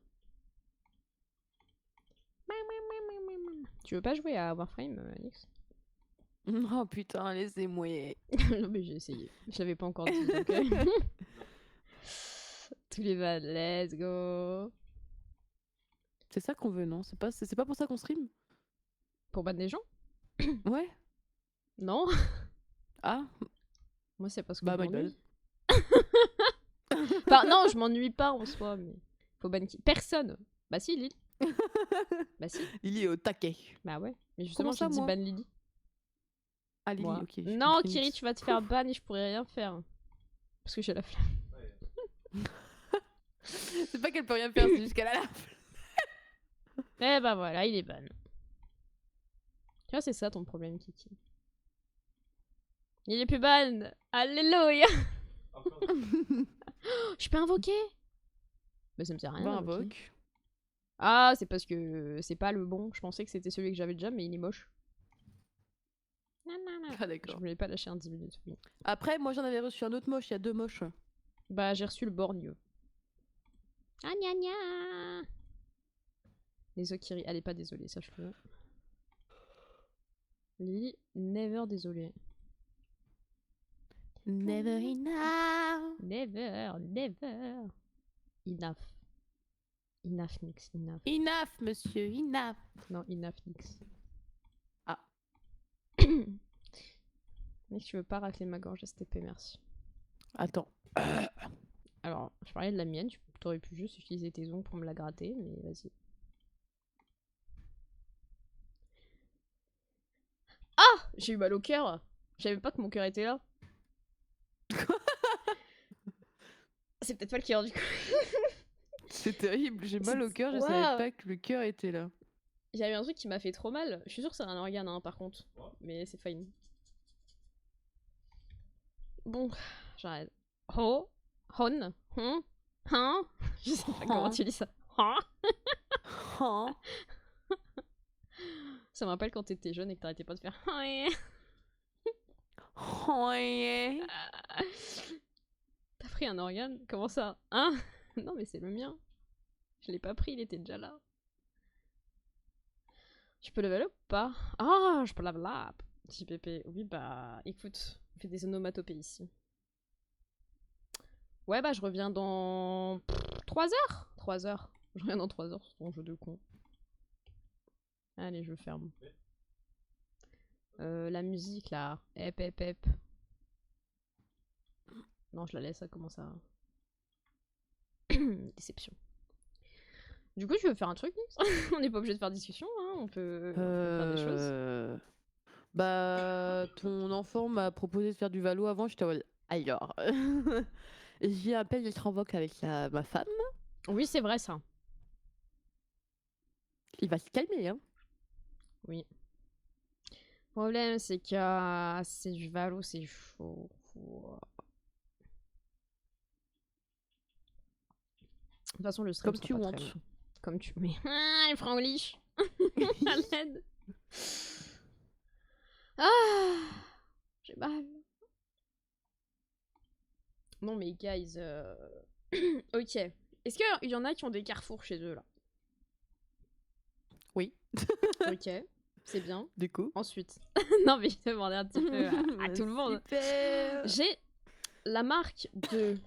Tu veux pas jouer à Warframe, Alex? Oh putain, laissez-moi. Non, mais j'ai essayé. Je l'avais pas encore dit, donc. Tous les balles, let's go. C'est ça qu'on veut, non? C'est pas pour ça qu'on stream? Pour battre des gens? Ouais. Non. Ah. Moi, c'est parce que Bah, je my bad. m'ennuie. Enfin, non, je m'ennuie pas en soi, mais. Faut ban qui? Personne. Bah, si, Lily. Bah, si. Lily est au taquet. Bah, ouais. Mais justement, Comment ça, j'ai dit moi? ban Lily. Ah, Lily, Moi. ok. j'ai Non, compris Kiri, Nix. tu vas te faire ban et je pourrais rien faire. Parce que j'ai la flemme. C'est pas qu'elle peut rien faire, c'est juste qu'elle a la Eh bah voilà, il est ban. Tu vois, c'est ça ton problème, Kiki. Il est plus ban. Alléluia. Je peux invoquer? Bah ça me sert à rien. Bah, d'invoquer. invoque. Ah, c'est parce que c'est pas le bon. Je pensais que c'était celui que j'avais déjà, mais il est moche. Ah, Je d'accord. voulais pas lâcher un 10 minutes. Oui. Après, moi j'en avais reçu un autre moche, il y a 2 moches. Bah j'ai reçu le borgne. Ah gna gna. Les Okiri. Elle est pas désolée, sache-le. Lily, never désolée. Never enough. Never, never. Enough. Enough, Nix, enough. Enough, monsieur, enough. Non, enough, Nix. Ah. Mec, tu veux pas racler ma gorge STP, merci. Attends. Alors, je parlais de la mienne, tu aurais pu juste utiliser tes ongles pour me la gratter, mais vas-y. Ah! J'ai eu mal au cœur. Je savais pas que mon cœur était là. C'est peut-être pas le cœur du coup. C'est terrible, j'ai mal au cœur, je Wow. savais pas que le cœur était là. J'ai eu un truc qui m'a fait trop mal. Je suis sûre que c'est un organe, hein, par contre. Mais c'est fine. Bon, j'arrête. Ho, hon, hein. Je sais pas comment tu dis ça. Hein. Oh. Ça me rappelle quand t'étais jeune et que t'arrêtais pas de faire. Ouais. T'as pris un organe? Comment ça? Hein? Non, mais c'est le mien. Je l'ai pas pris, il était déjà là. Je peux level up ou pas? Ah, je peux level up. JPP. Oui, bah, écoute, on fait des onomatopées ici. Ouais, bah, je reviens dans 3 heures. 3 heures. Je reviens dans 3 heures sur ton jeu de con. Allez, je ferme. La musique, là. Hep, hep, hep. Non, je la laisse, ça commence à... Déception. Du coup, tu veux faire un truc, Nix? On n'est pas obligé de faire discussion, hein. On peut faire des choses. Bah, ton enfant m'a proposé de faire du valo avant, j'étais en mode, alors. J'ai à peine être en voc avec ma femme. Oui, c'est vrai, ça. Il va se calmer, hein. Oui. Le problème, c'est que c'est du valo, c'est chaud. De toute façon, le stream Comme sera tu pas wantes. très long. Comme tu... Mais... Ah, les franglish. À l'aide. Ah, j'ai mal. Non, mais guys... Ok. Est-ce qu'il y en a qui ont des carrefours chez eux, là? Oui. Ok. C'est bien. Du coup. Ensuite. Non, mais je demandais un petit peu à tout le monde. Super. J'ai la marque de...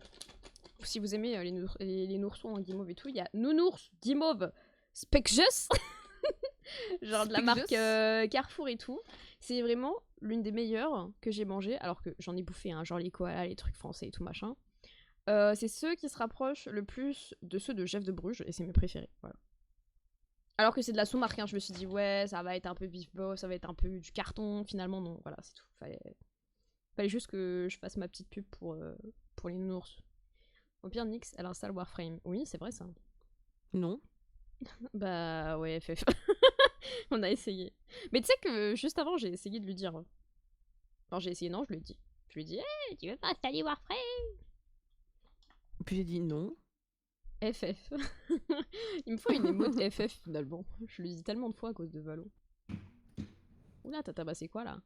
Si vous aimez les noursons en guimauve et tout, il y a Nounours Guimauve Specjus. Genre de la marque Carrefour et tout. C'est vraiment l'une des meilleures que j'ai mangées, alors que j'en ai bouffé, hein, genre les koalas, les trucs français et tout machin. C'est ceux qui se rapprochent le plus de ceux de Jeff de Bruges, et c'est mes préférés. Voilà. Alors que c'est de la sous-marque, hein, je me suis dit, ouais, ça va être un peu beef boss, ça va être un peu du carton. Finalement, non, voilà, c'est tout. Fallait juste que je fasse ma petite pub pour les nounours. Au pire, Nyx, elle installe Warframe. Oui, c'est vrai ça. Non. Bah ouais, FF. On a essayé. Mais tu sais que juste avant, j'ai essayé de lui dire. Enfin, j'ai essayé, non, je lui ai dit. Je lui ai dit, hey, tu veux pas installer Warframe? Puis j'ai dit non. FF. Il me faut une émote FF finalement. Je lui dis tellement de fois à cause de Valo. Oula, t'as tabassé quoi là?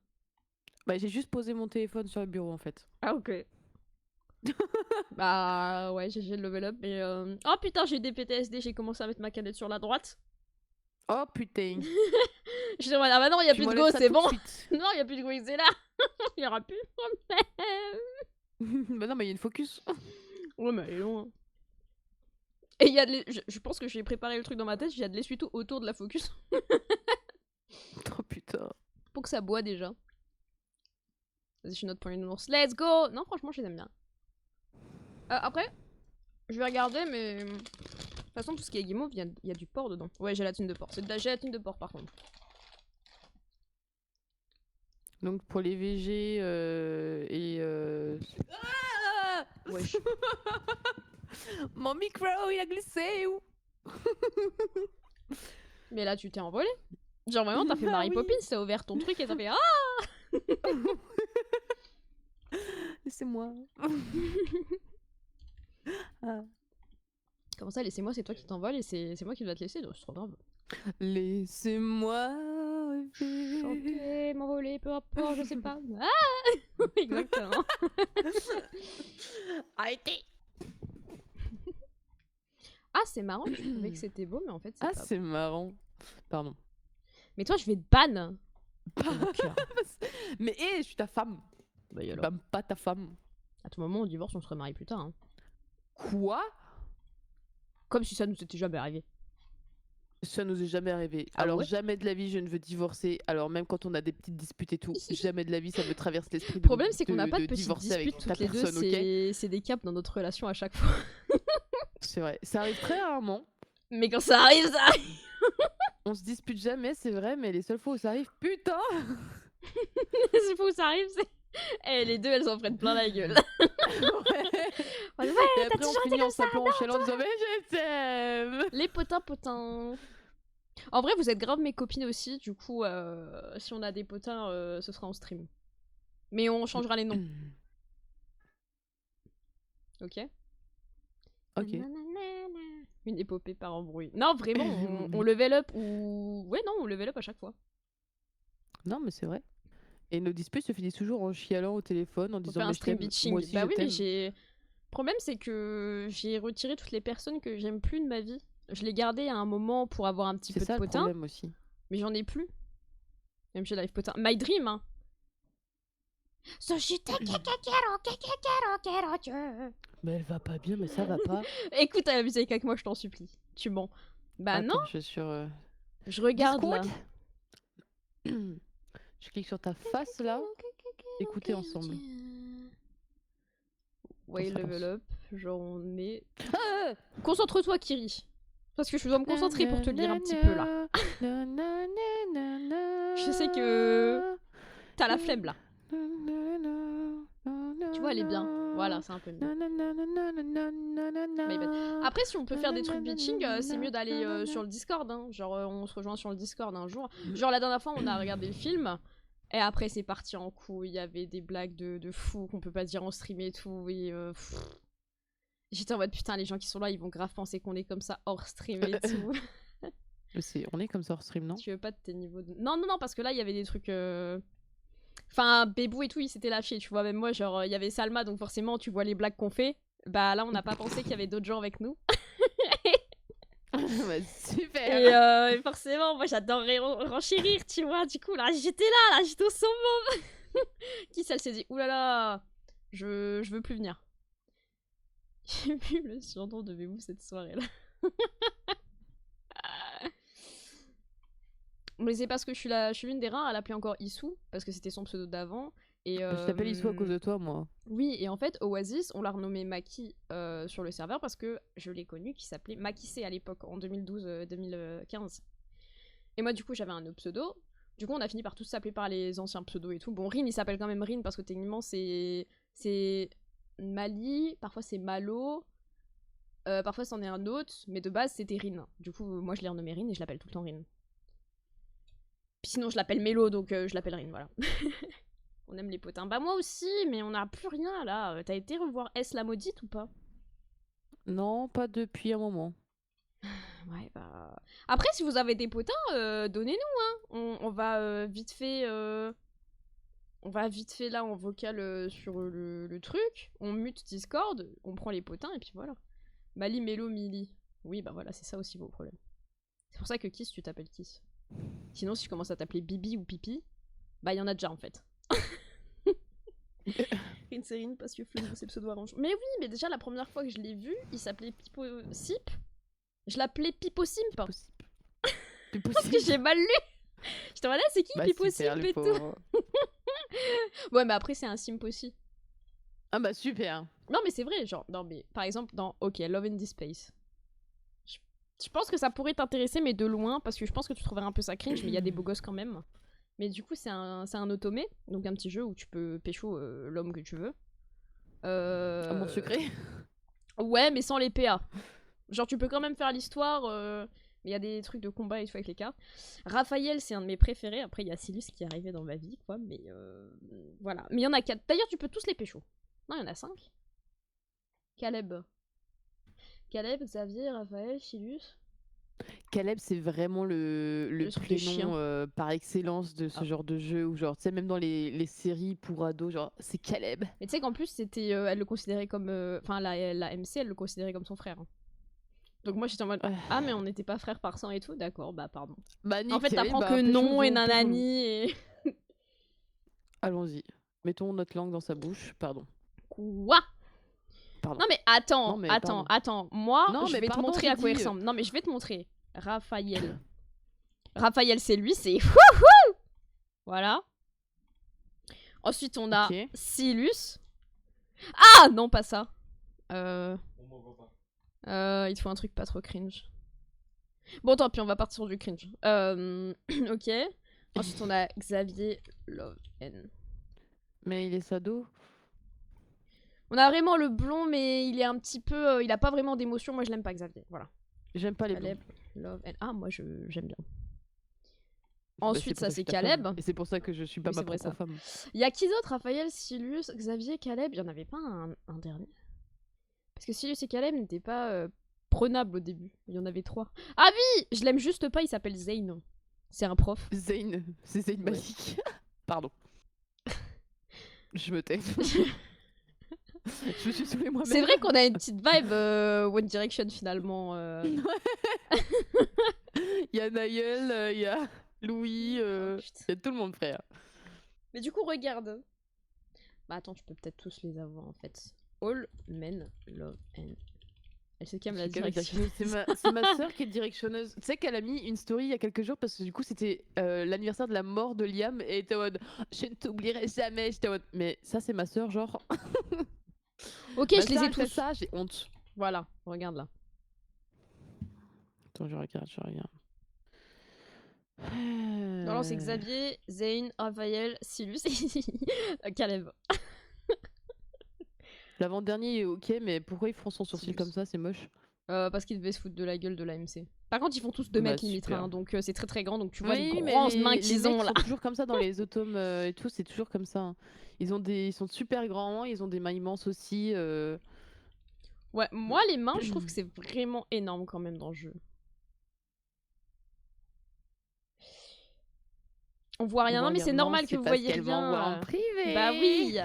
Bah, j'ai juste posé mon téléphone sur le bureau en fait. Ah, ok. Bah ouais, j'ai le level up, mais oh putain, j'ai des PTSD, j'ai commencé à mettre ma canette sur la droite. Oh putain. Je dis, ah bah non, y a Tu plus de m'enlèves go, ça c'est tout bon. de suite. Non, y a plus de go, c'est là. Y aura plus de problème. Bah non, mais il y a une focus. Ouais, mais elle est loin. Et il y a je pense que j'ai préparé le truc dans ma tête, il y a de l'essuie-tout autour de la focus. Oh putain. Pour que ça boit déjà. Vas-y, je note pour les nounours. Let's go! Non, franchement, je les aime bien. Après, je vais regarder, mais... De toute façon, tout ce qui est guimauve, il y a du porc dedans. Ouais, gélatine de porc. C'est de la gélatine de porc, par contre. Donc pour les VG et... Ah Wesh. Mon micro, il a glissé ou Mais là, tu t'es envolé. Genre, vraiment, t'as fait Ah Mary oui. Poppins, t'as ouvert ton truc et t'as fait... Ah! C'est moi. Ah. Comment ça, laissez-moi, c'est toi qui t'envole et c'est moi qui dois te laisser, donc c'est trop grave. Laissez-moi rêver. Chanter, m'envoler, peu importe, je sais pas. Ah! Exactement. Arrêtez. Ah, c'est marrant, je trouvais que c'était beau, mais en fait, c'est Ah, pas beau. c'est marrant. Pardon. Mais toi, je vais te ban. Mon cœur. Mais hé, je suis ta femme. Bah, et Tu alors bats pas ta femme. À tout moment, on divorce, on se remarie plus tard. Hein. Quoi? Comme si ça nous était jamais arrivé. Ça nous est jamais arrivé. Ah Alors ouais jamais de la vie je ne veux divorcer. Alors même quand on a des petites disputes et tout, jamais de la vie ça me traverse l'esprit Le de problème, c'est qu'on n'a pas de petites divorcer avec disputes ta toutes les deux. personne, ok? C'est des caps dans notre relation à chaque fois. C'est vrai. Ça arrive très rarement. Mais quand ça arrive, ça arrive. On se dispute jamais, c'est vrai, mais les seules fois où ça arrive, putain! C'est fou, ça arrive, c'est... Eh, les deux, elles en prennent plein la gueule. Ouais. Ouais, Et t'as après on toujours été finit en comme ça, s'appelant en chialant en disant mais je t'aime! Les potins. En vrai, vous êtes grave mes copines aussi, du coup, si on a des potins, ce sera en stream. Mais on changera les noms, ok? Ok. Une épopée par embrouille. Non, vraiment, on level up ou... Ouais, non, on level up à chaque fois. Non mais c'est vrai. Et nos disputes se finissent toujours en chialant au téléphone, en On disant fait un mais je stream t'aime, moi bitching. aussi Bah je oui, mais t'aime. j'ai. Le problème, c'est que j'ai retiré toutes les personnes que j'aime plus de ma vie. Je les gardais à un moment pour avoir un petit C'est peu de ça le potin, problème aussi. mais j'en ai plus. Même chez Live Potin. My Dream, hein. Mais elle va pas bien, mais ça va pas. Écoute la musique avec moi, je t'en supplie. Tu mens. Bah non, Attends, je suis sur. je regarde là. Discord. Je clique sur ta face là. Écoutez ensemble. Ouais, ça level lance. up, j'en ai. Ah Concentre-toi, Kiri. Parce que je dois me concentrer pour te lire un petit peu là. Je sais que t'as la flemme là. Tu vois, elle est bien. Voilà, c'est un peu mieux. Après, si on peut faire des trucs bitching, c'est mieux d'aller sur le Discord. Hein. Genre, on se rejoint sur le Discord un jour. Genre, la dernière fois, on a regardé le film. Et après, c'est parti en couille. Il y avait des blagues de fou qu'on peut pas dire en stream et tout. Et j'étais en mode putain, les gens qui sont là, ils vont grave penser qu'on est comme ça hors stream et tout. On est comme ça hors stream, non? Tu veux pas de tes niveaux de. Non, parce que là, il y avait des trucs. Enfin, Bébou et tout, il s'était lâché, tu vois. Même moi, genre, il y avait Salma, donc forcément, tu vois les blagues qu'on fait. Bah là, on n'a pas pensé qu'il y avait d'autres gens avec nous. Bah, super. Et forcément, moi, j'adorerais renchérir, tu vois. Du coup, là, j'étais au sommet. Qui ça, elle s'est dit, oulala, je veux plus venir. J'ai vu le surnom de Bébou cette soirée-là. Mais c'est parce que je suis l'une des rares à l'appeler encore Issou, parce que c'était son pseudo d'avant. Et Je t'appelle Issou à cause de toi, moi. Oui, et en fait, Oasis, on l'a renommé Maki sur le serveur parce que je l'ai connu qui s'appelait Maki C à l'époque, en 2012-2015. Et moi, du coup, j'avais un autre pseudo. Du coup, on a fini par tous s'appeler par les anciens pseudos et tout. Bon, Rin, il s'appelle quand même Rin parce que techniquement, c'est Mali, parfois c'est Malo, parfois c'en est un autre, mais de base, c'était Rin. Du coup, moi, je l'ai renommé Rin et je l'appelle tout le temps Rin. Puis sinon, je l'appelle Mélo, donc je l'appelle Rin, voilà. On aime les potins. Bah moi aussi, mais on n'a plus rien là. T'as été revoir S la maudite ou pas? Non, pas depuis un moment. Ouais, bah. Après, si vous avez des potins, donnez-nous, hein. On va vite fait. On va vite fait là en vocal sur le truc. On mute Discord, on prend les potins et puis voilà. Mali, Mélo, Mili. Oui, bah voilà, c'est ça aussi vos problèmes. C'est pour ça que Kiss, tu t'appelles Kiss. Sinon, si je commence à t'appeler Bibi ou Pipi, bah il y en a déjà en fait. Rin c'est Rin parce que Flynn c'est pseudo arrange. Mais oui, mais déjà la première fois que je l'ai vu, il s'appelait Pipo Sip. Je l'appelais Pipo Simp. Parce que j'ai mal lu. Je te demandais c'est qui Pipo Simp et tout. Ouais, mais après c'est un simp aussi. Ah bah super. Non mais c'est vrai, genre, non mais par exemple dans OK, Love and Space. Je pense que ça pourrait t'intéresser mais de loin parce que je pense que tu trouverais un peu ça cringe mais il y a des beaux gosses quand même. Mais du coup, c'est un automé, donc un petit jeu où tu peux pécho l'homme que tu veux. Mon secret. Ouais, mais sans les PA. Genre, tu peux quand même faire l'histoire, mais il y a des trucs de combat et tout avec les cartes. Raphaël, c'est un de mes préférés. Après, il y a Silus qui est arrivé dans ma vie, quoi. Mais voilà. Mais il y en a 4. D'ailleurs, tu peux tous les pécho. Non, il y en a 5. Caleb, Xavier, Raphaël, Silus. Caleb, c'est vraiment le truc des chiens. prénom par excellence de ce genre de jeu. Ou genre, tu sais, même dans les séries pour ados, genre, c'est Caleb. Mais tu sais qu'en plus, c'était, elle le considérait comme. Enfin, la MC, elle le considérait comme son frère. Hein. Donc moi, j'étais en mode. Ah, mais on n'était pas frères par sang et tout, d'accord, bah pardon. Bah, En fait, t'apprends que non et nanani et. Allons-y. Mettons notre langue dans sa bouche, pardon. Quoi? Pardon. Non, mais attends, Non, mais attends. Moi, non, je mais vais te pardon, montrer à quoi j'ai il dit. ressemble. Non, mais je vais te montrer. Raphaël. Raphaël, c'est lui, c'est. Wouhou! Voilà. Ensuite, on a Ok. Silus. Ah, non, pas ça. Il te faut un truc pas trop cringe. Bon, tant pis, on va partir sur du cringe. Ok. Ensuite, on a Xavier Love N. Mais il est sado. On a vraiment le blond, mais il est un petit peu. Il a pas vraiment d'émotion. Moi, je l'aime pas, Xavier. Voilà. J'aime pas les blonds. Caleb, Love N. Ah, moi, j'aime bien. Bah, Ensuite, c'est ça, pour c'est que je suis ta femme. Caleb. Et c'est pour ça que je suis pas Oui, ma c'est vrai, propre ça. femme. Il y a qui d'autre? Raphaël, Silus, Xavier, Caleb. Il y en avait pas un dernier? Parce que Silus et Caleb n'étaient pas prenables au début. Il y en avait 3. Ah oui! Je l'aime juste pas, il s'appelle Zayn. C'est un prof. Zayn. C'est Zayn Ouais. Malik. Pardon. Je me tais. Je me suis saoulée moi-même. C'est vrai qu'on a une petite vibe One Direction finalement. Il y a Naël, il y a Louis, Oh, il putain. y a tout le monde, frère. Mais du coup, regarde. Bah attends, je peux peut-être tous les avoir en fait. All men love and. Elle sait qui me la direction. C'est ma sœur qui est directionneuse. Tu sais qu'elle a mis une story il y a quelques jours parce que du coup c'était l'anniversaire de la mort de Liam et elle était en mode je ne t'oublierai jamais. J'étais en mode mais ça c'est ma sœur genre. Ok, Ma je les sœur, ai elle fait tous. ça, j'ai honte. Voilà, regarde là. Attends, je regarde. Non, non, c'est Xavier, Zayn, Raphaël, Silus et Caleb. L'avant-dernier est ok, mais pourquoi ils font son sourcil Silus. comme ça? C'est moche. Parce qu'ils devaient se foutre de la gueule de l'AMC. Par contre, ils font tous 2 Bah, mètres limite, super. hein, donc c'est très très grand, donc tu vois Oui, les mais grosses les- mains les qu'ils mecs ont là. sont toujours comme ça dans les automes et tout, c'est toujours comme ça. Hein. Ils sont super grands, ils ont des mains immenses aussi. Ouais, moi les mains, je trouve que c'est vraiment énorme quand même dans le jeu. On voit rien, non mais c'est normal que vous voyez rien. En privé. Bah oui.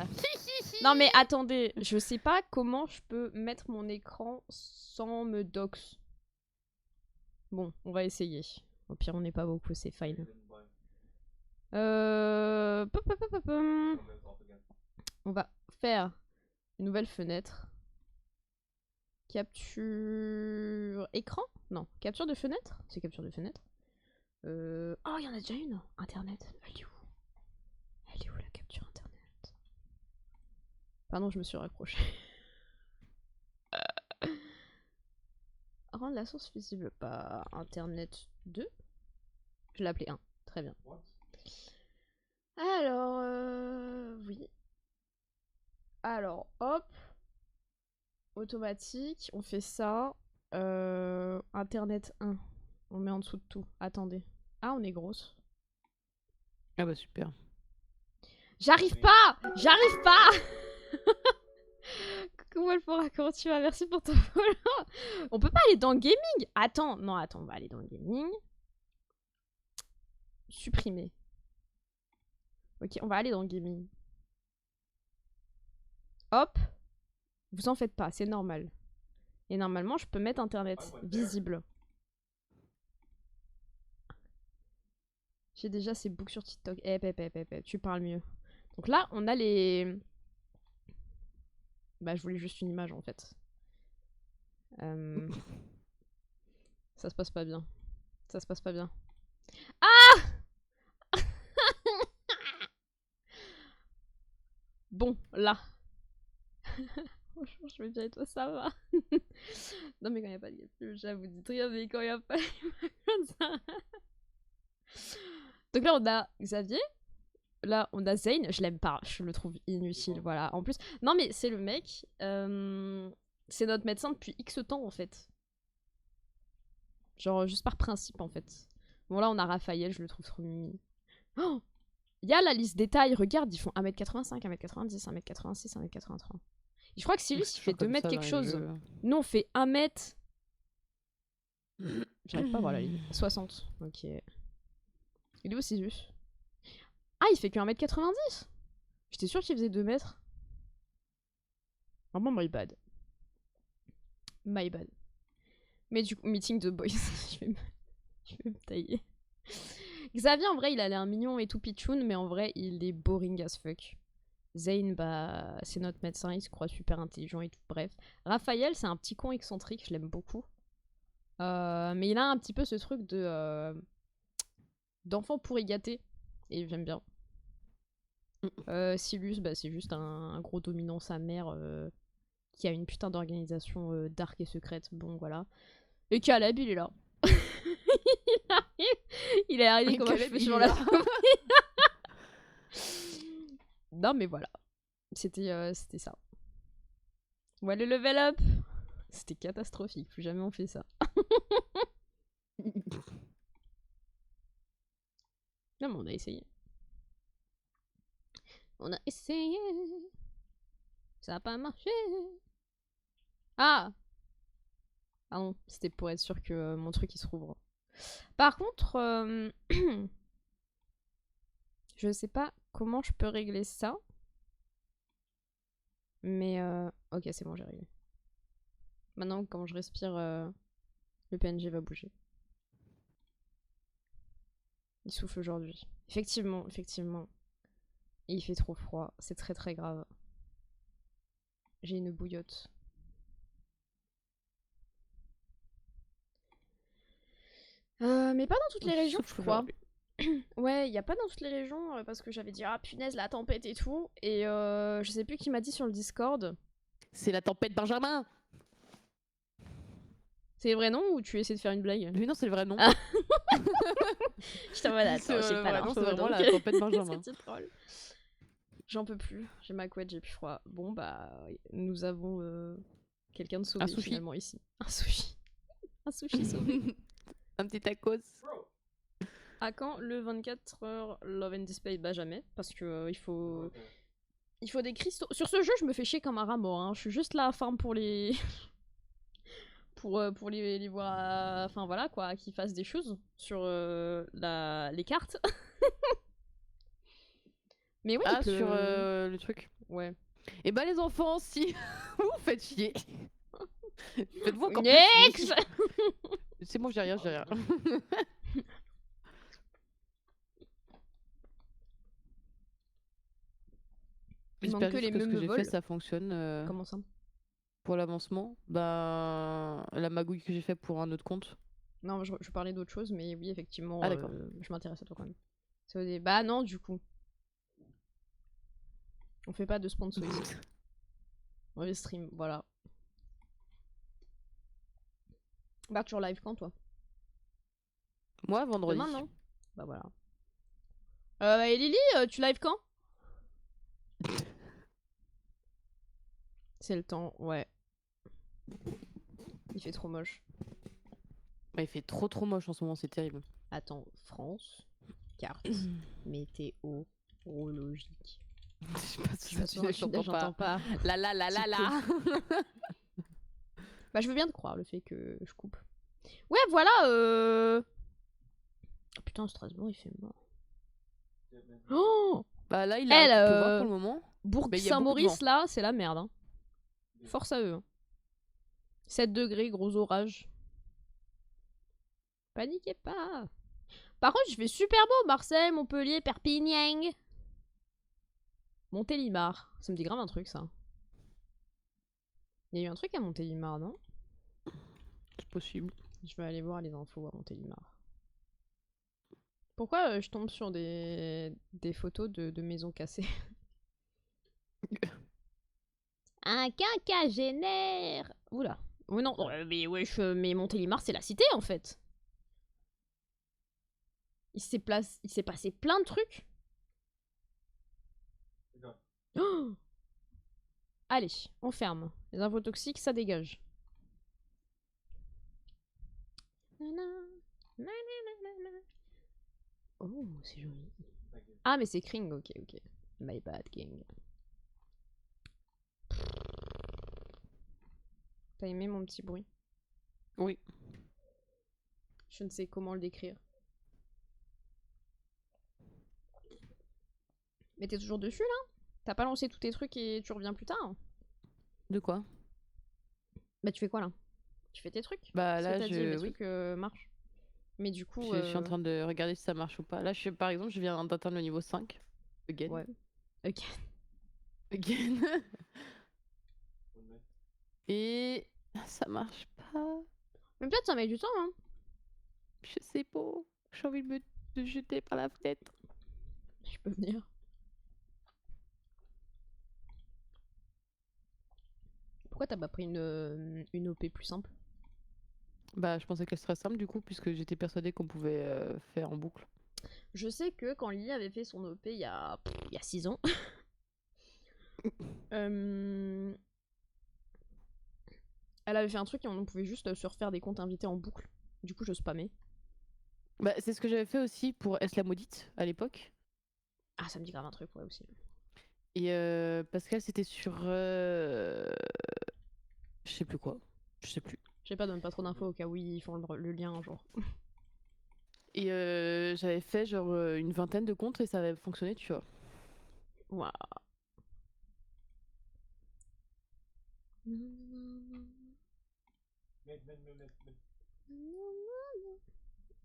Non mais attendez, je sais pas comment je peux mettre mon écran sans me dox. Bon, on va essayer. Au pire, on n'est pas beaucoup, c'est fine. On va faire une nouvelle fenêtre. Capture écran? Non, capture de fenêtre? C'est capture de fenêtre. Oh, il y en a déjà une. Internet. Elle est où? Elle est où la capture internet? Pardon, je me suis raccrochée. Rendre la source visible par internet 2. Je l'ai appelé 1. Très bien. Alors, oui. Alors, hop. Automatique, on fait ça. Internet 1. On met en dessous de tout. Attendez. Ah, on est grosse. Ah bah super. J'arrive pas! J'arrive pas! Coucou Wolfora, comment tu vas? Merci pour ton follow. On peut pas aller dans gaming? Attends, non, attends, on va aller dans gaming. Supprimer. Ok, on va aller dans gaming. Hop. Vous en faites pas, c'est normal. Et normalement, je peux mettre internet visible. J'ai déjà ces books sur TikTok. Tu parles mieux. Donc là, on a les... Bah, je voulais juste une image, en fait. Ça se passe pas bien. Ça se passe pas bien. Ah! Bon, là. Bonjour, je vais bien et toi, ça va? Non, mais quand il n'y a pas de gameplay, j'avoue, dites rien, mais quand il n'y a pas de Donc là, on a Xavier. Là, on a Zayn. Je l'aime pas, je le trouve inutile, voilà. En plus, non, mais c'est le mec. C'est notre médecin depuis X temps, en fait. Genre, juste par principe, en fait. Bon, là, on a Raphaël, je le trouve trop mimi. Oh! Il y a la liste détails, regarde, ils font 1m85, 1m90, 1m86, 1m83. Et je crois que Silus, il fait 2 mètres quelque chose. Nous, on fait 1 mètre. J'arrive pas à voir la ligne. 60. Ok. Il est où Silus? Ah, il fait que 1m90. J'étais sûre qu'il faisait 2 mètres. Vraiment, my bad. My bad. Mais du coup, meeting de boys. je vais me tailler. Xavier, en vrai, il a l'air mignon et tout pitchoun, mais en vrai, il est boring as fuck. Zayn, bah, c'est notre médecin, il se croit super intelligent et tout. Bref. Raphaël, c'est un petit con excentrique, je l'aime beaucoup. Mais il a un petit peu ce truc de d'enfant pourri gâté. Et j'aime bien. Silus, bah, c'est juste un gros dominant, sa mère, qui a une putain d'organisation dark et secrète. Bon, voilà. Et Caleb, il est là. il est arrivé comme un cheveu sur la soupe. Non, mais voilà. C'était ça. Ouais, le level up. C'était catastrophique. Plus jamais on fait ça. Non, mais on a essayé. On a essayé. Ça a pas marché. Ah! Pardon, c'était pour être sûr que mon truc il se rouvre. Par contre, je sais pas comment je peux régler ça. Mais ok, c'est bon, j'ai réglé. Maintenant, quand je respire, le PNG va bouger. Il souffle aujourd'hui. Effectivement, effectivement. Et il fait trop froid. C'est très très grave. J'ai une bouillotte. Mais pas dans toutes les Il régions, je souffle crois. aujourd'hui. Ouais, il y a pas dans toutes les régions parce que j'avais dit ah punaise la tempête et tout et je sais plus qui m'a dit sur le Discord. C'est la tempête Benjamin. C'est le vrai nom ou tu essaies de faire une blague? Mais non, c'est le vrai nom. Ah. Je t'en mode C'est attends, j'ai le pas vrai nom, l'info c'est vraiment donc. la tempête Benjamin. C'est troll. J'en peux plus, j'ai ma couette, j'ai plus froid. Bon bah nous avons quelqu'un de sauvé Un sushi. finalement ici. Un sushi. Un sushi sauvé. Un petit tacos. À quand le 24 heures Love and Display? Bah jamais, parce que il faut des cristaux. Sur ce jeu, je me fais chier comme un rat mort. Hein. Je suis juste là à farm pour les pour les voir, enfin voilà quoi, qu'ils fassent des choses sur les cartes. Mais oui, Ah, il pleut. sur le truc. Ouais. Et bah les enfants, si vous vous faites chier, faites-vous encore plus Next. chier. C'est bon, j'ai rien, j'ai rien. Il manque J'espère que juste les que ce que mêmes j'ai fait, vols. ça fonctionne Comment ça? pour l'avancement. Ben, la magouille que j'ai fait pour un autre compte. Non, je parlais d'autre chose, mais oui, effectivement, Ah, d'accord. je m'intéresse à toi quand même. Bah non, du coup. On fait pas de sponsor ici. On les stream, voilà. Bah, tu en live quand, toi? Moi, vendredi. Demain, non? Bah voilà. Et Lily, tu live quand? C'est le temps, ouais. Il fait trop moche. Bah, il fait trop moche en ce moment, c'est terrible. Attends, France, carte, météorologique. Je sais pas si Je ça, j'entends pas. La la la la la. Bah je veux bien te croire le fait que je coupe. Ouais voilà Oh, putain Strasbourg il fait mort. Oh Bah là, il Elle, a pleuvoir pour le moment. Bourg Mais il y a beaucoup de Saint-Maurice vent. là, c'est la merde. Hein. Force à eux. Hein. 7 degrés, gros orage. Paniquez pas. Par contre, je fais super beau Marseille, Montpellier, Perpignan. Montélimar. Ça me dit grave un truc ça. Il y a eu un truc à Montélimar, non? C'est possible. Je vais aller voir les infos à Montélimar. Pourquoi je tombe sur des photos de maisons cassées? Un quinquagénaire. Oula. Oh non, mais wesh, mais Montélimar c'est la cité en fait. Il s'est passé plein de trucs. Oh allez, on ferme. Les infos toxiques, ça dégage. Oh, c'est joli. Ah, mais c'est Kring, ok. My bad, King. T'as aimé mon petit bruit? Oui. Je ne sais comment le décrire. Mais t'es toujours dessus là? T'as pas lancé tous tes trucs et tu reviens plus tard? De quoi? Bah tu fais quoi là? Tu fais tes trucs? Bah Parce que là, t'as dit mes oui. trucs marchent. Mais du coup... Je suis en train de regarder si ça marche ou pas. Là, par exemple, je viens d'atteindre le niveau 5. Again. Ouais. Ok. Again. Et ça marche pas. Mais peut-être ça met du temps hein. Je sais pas. J'ai envie de me jeter par la fenêtre. Je peux venir. Pourquoi t'as pas pris une OP plus simple? Bah, je pensais qu'elle serait simple du coup, puisque j'étais persuadée qu'on pouvait faire en boucle. Je sais que quand Lily avait fait son OP il y a 6 ans, elle avait fait un truc et on pouvait juste se refaire des comptes invités en boucle. Du coup, je spammais. Bah, c'est ce que j'avais fait aussi pour S la maudite à l'époque. Ah, ça me dit grave un truc, ouais, aussi. Et parce qu'elle c'était sur. Je sais plus quoi. Je sais plus. Je sais pas, donne pas trop d'infos au cas où ils font le lien un jour. Et j'avais fait genre une vingtaine de comptes et ça avait fonctionné, tu vois. Waouh.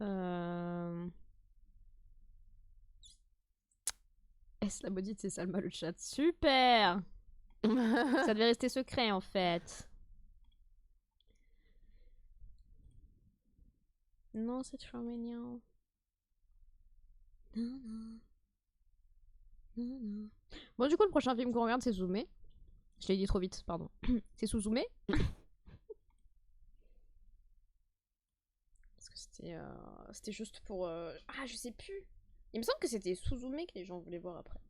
Euh... Est-ce la maudite, c'est Salma le chat. Super. Ça devait rester secret en fait. Non, c'est trop mignon. Non, non. Non, non. Bon, du coup, le prochain film qu'on regarde, c'est Zoomé. Je l'ai dit trop vite, pardon. C'est sous Zoomé. Parce que c'était juste pour. Ah, je sais plus. Il me semble que c'était sous Zoomé que les gens voulaient voir après.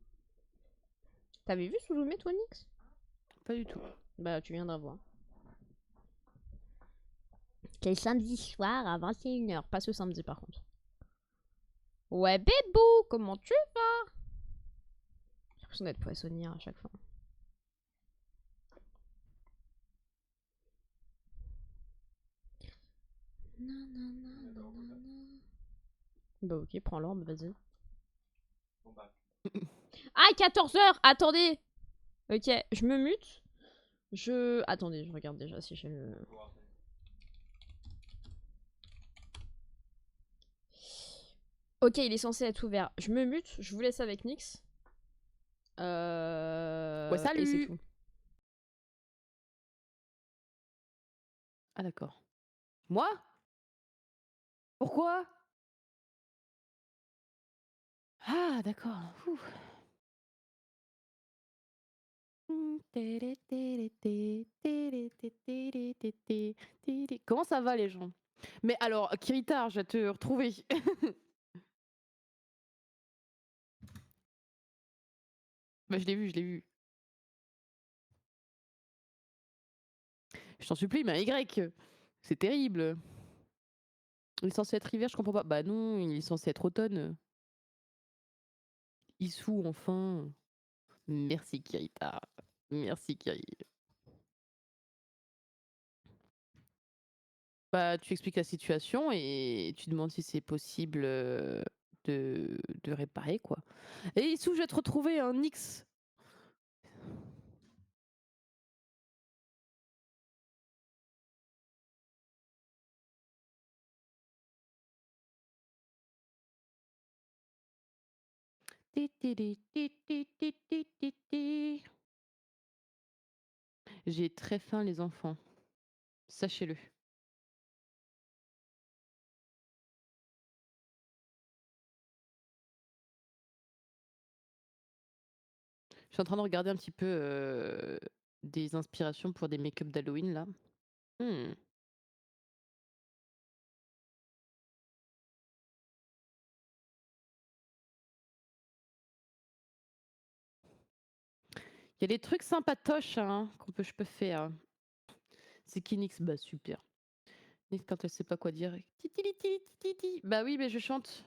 T'avais vu sous Zoomé, toi, Nix? Pas du tout. Bah, tu viendras voir. Quel samedi soir à 21h. Pas ce samedi, par contre. Ouais, bébou, comment tu vas? J'ai l'impression d'être poissonnière à chaque fois. Bah ok, prends l'orbe, vas-y. Ah, 14h. Attendez. Ok, je me mute. Attendez, je regarde déjà si j'ai le... Ok, il est censé être ouvert. Je me mute, je vous laisse avec Nyx. Ouais, Et c'est salut. tout. Ah d'accord. Moi? Pourquoi? Ah d'accord. Ouh. Comment ça va les gens? Mais alors, Kirita, je vais te retrouver. Bah, je l'ai vu, je l'ai vu. Je t'en supplie, mais un Y. C'est terrible. Il est censé être hiver, je comprends pas. Bah non, il est censé être automne. Issou, enfin. Merci, Kirita. Merci, Kiri. Bah, tu expliques la situation et tu demandes si c'est possible de réparer, quoi. Et Issou, je vais te retrouver un X. J'ai très faim, les enfants. Sachez-le. Je suis en train de regarder un petit peu des inspirations pour des make-up d'Halloween, là. Hmm. Il y a des trucs sympatoches hein, je peux faire. C'est qui Nix? Bah super. Nix quand elle sait pas quoi dire. Titi. Bah oui, mais je chante.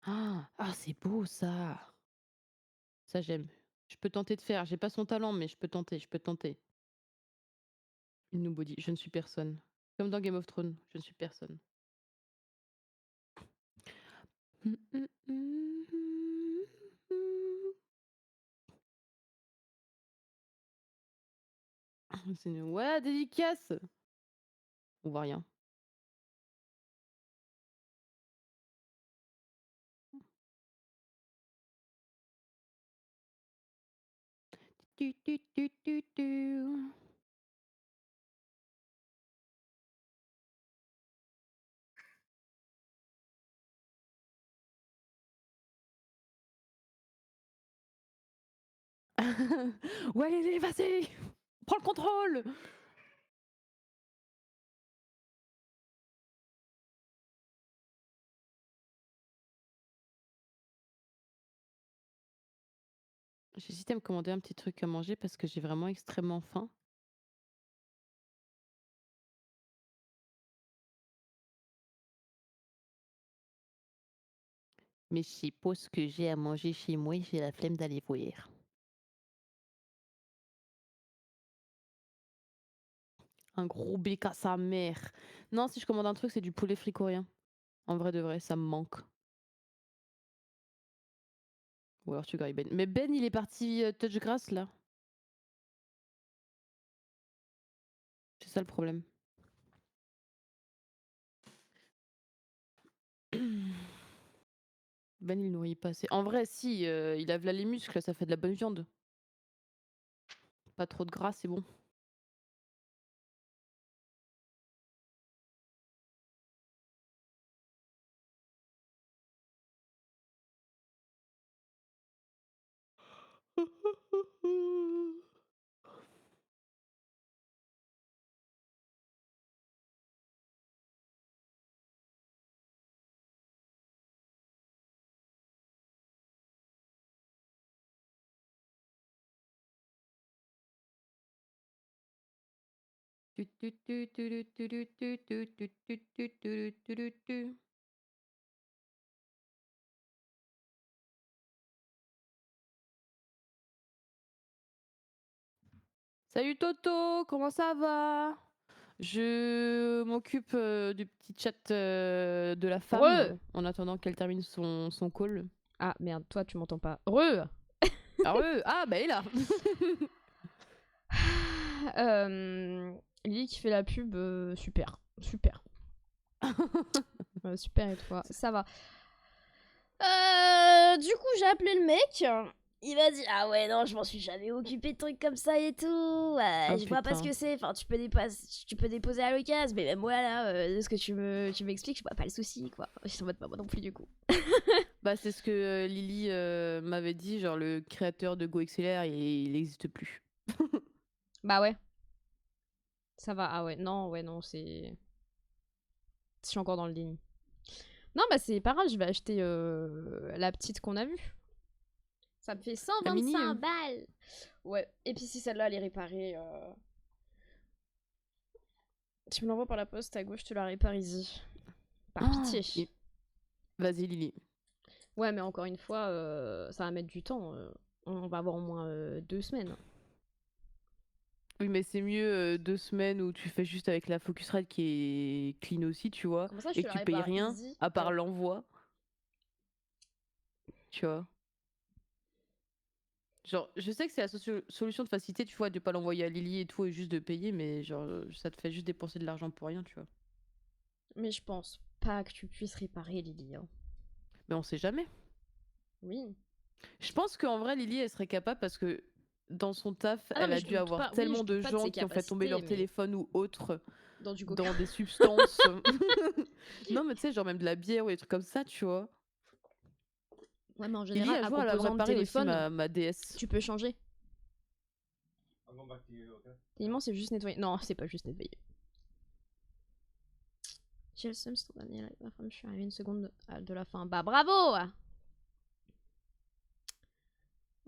Ah c'est beau ça. Ça j'aime. Je peux tenter de faire. J'ai pas son talent, mais je peux tenter. Une nobody. Je ne suis personne. Comme dans Game of Thrones, je ne suis personne. C'est une... Ouais, dédicace. On voit rien. Ouais, allez, vas-y. Prends le contrôle. J'hésite à me commander un petit truc à manger parce que j'ai vraiment extrêmement faim. Mais je sais pas ce que j'ai à manger chez moi, j'ai la flemme d'aller voir. Un gros bec à sa mère. Non, si je commande un truc, c'est du poulet frit coréen. En vrai de vrai, ça me manque. Ou alors tu grailles Ben. Mais Ben, il est parti touch grass là. ça le problème. Ben il nourrit pas assez. En vrai, si, il lave là les muscles, ça fait de la bonne viande. Pas trop de gras, c'est bon. Salut Toto, comment ça va? Je m'occupe du petit chat de la femme Re en attendant qu'elle termine son call. Ah merde, toi tu m'entends pas. Re Ah bah elle est là. Lily qui fait la pub, super. Super. Super et toi, ça va. Du coup, j'ai appelé le mec. Il m'a dit ah ouais non je m'en suis jamais occupé de trucs comme ça et tout. Oh, Je vois pas ce putain. que c'est. Enfin tu peux déposer à l'occasion mais même moi là de ce que tu m'expliques je vois pas le souci quoi. Je suis en mode pas moi non plus du coup. Bah c'est ce que Lily m'avait dit, genre le créateur de GoXLR il n'existe plus. Bah ouais. Ça va ah ouais non c'est. Je suis encore dans le déni. Non bah c'est pas grave je vais acheter la petite qu'on a vue. Ça me fait La mini 125 balles. Ouais et puis si celle-là elle est réparée. Tu me l'envoies par la poste à gauche, tu la répares ici. Par pitié. Vas-y Lily. Ouais, mais encore une fois, ça va mettre du temps. On va avoir au moins 2 semaines. Oui mais c'est mieux 2 semaines où tu fais juste avec la Focusrite qui est clean aussi tu vois, Comme ça, je et te que la tu payes répare rien easy. à part Alors, l'envoi. Tu vois. Genre, je sais que c'est la solution de facilité, tu vois, de pas l'envoyer à Lily et tout, et juste de payer, mais genre, ça te fait juste dépenser de l'argent pour rien, tu vois. mais je pense pas que tu puisses réparer Lily. Hein. Mais on sait jamais. Oui. Je pense qu'en vrai, Lily, elle serait capable parce que dans son taf, Ah non, elle mais a je dû doute avoir pas. Oui, tellement je de doute pas de gens ses qui ont fait tomber capacités, leur mais téléphone ou autre dans du coca. dans des substances. Non, mais tu sais, genre même de la bière ou des trucs comme ça, tu vois. Ouais, mais en Lily, général, un à jour, elle a composant de réparé aussi téléphone, ma DS. tu peux changer. Télément, c'est juste nettoyer. Non, c'est pas juste nettoyer. J'ai le seum, c'est ton dernier live. Ma femme, je suis arrivée une seconde de la fin. Bah, bravo!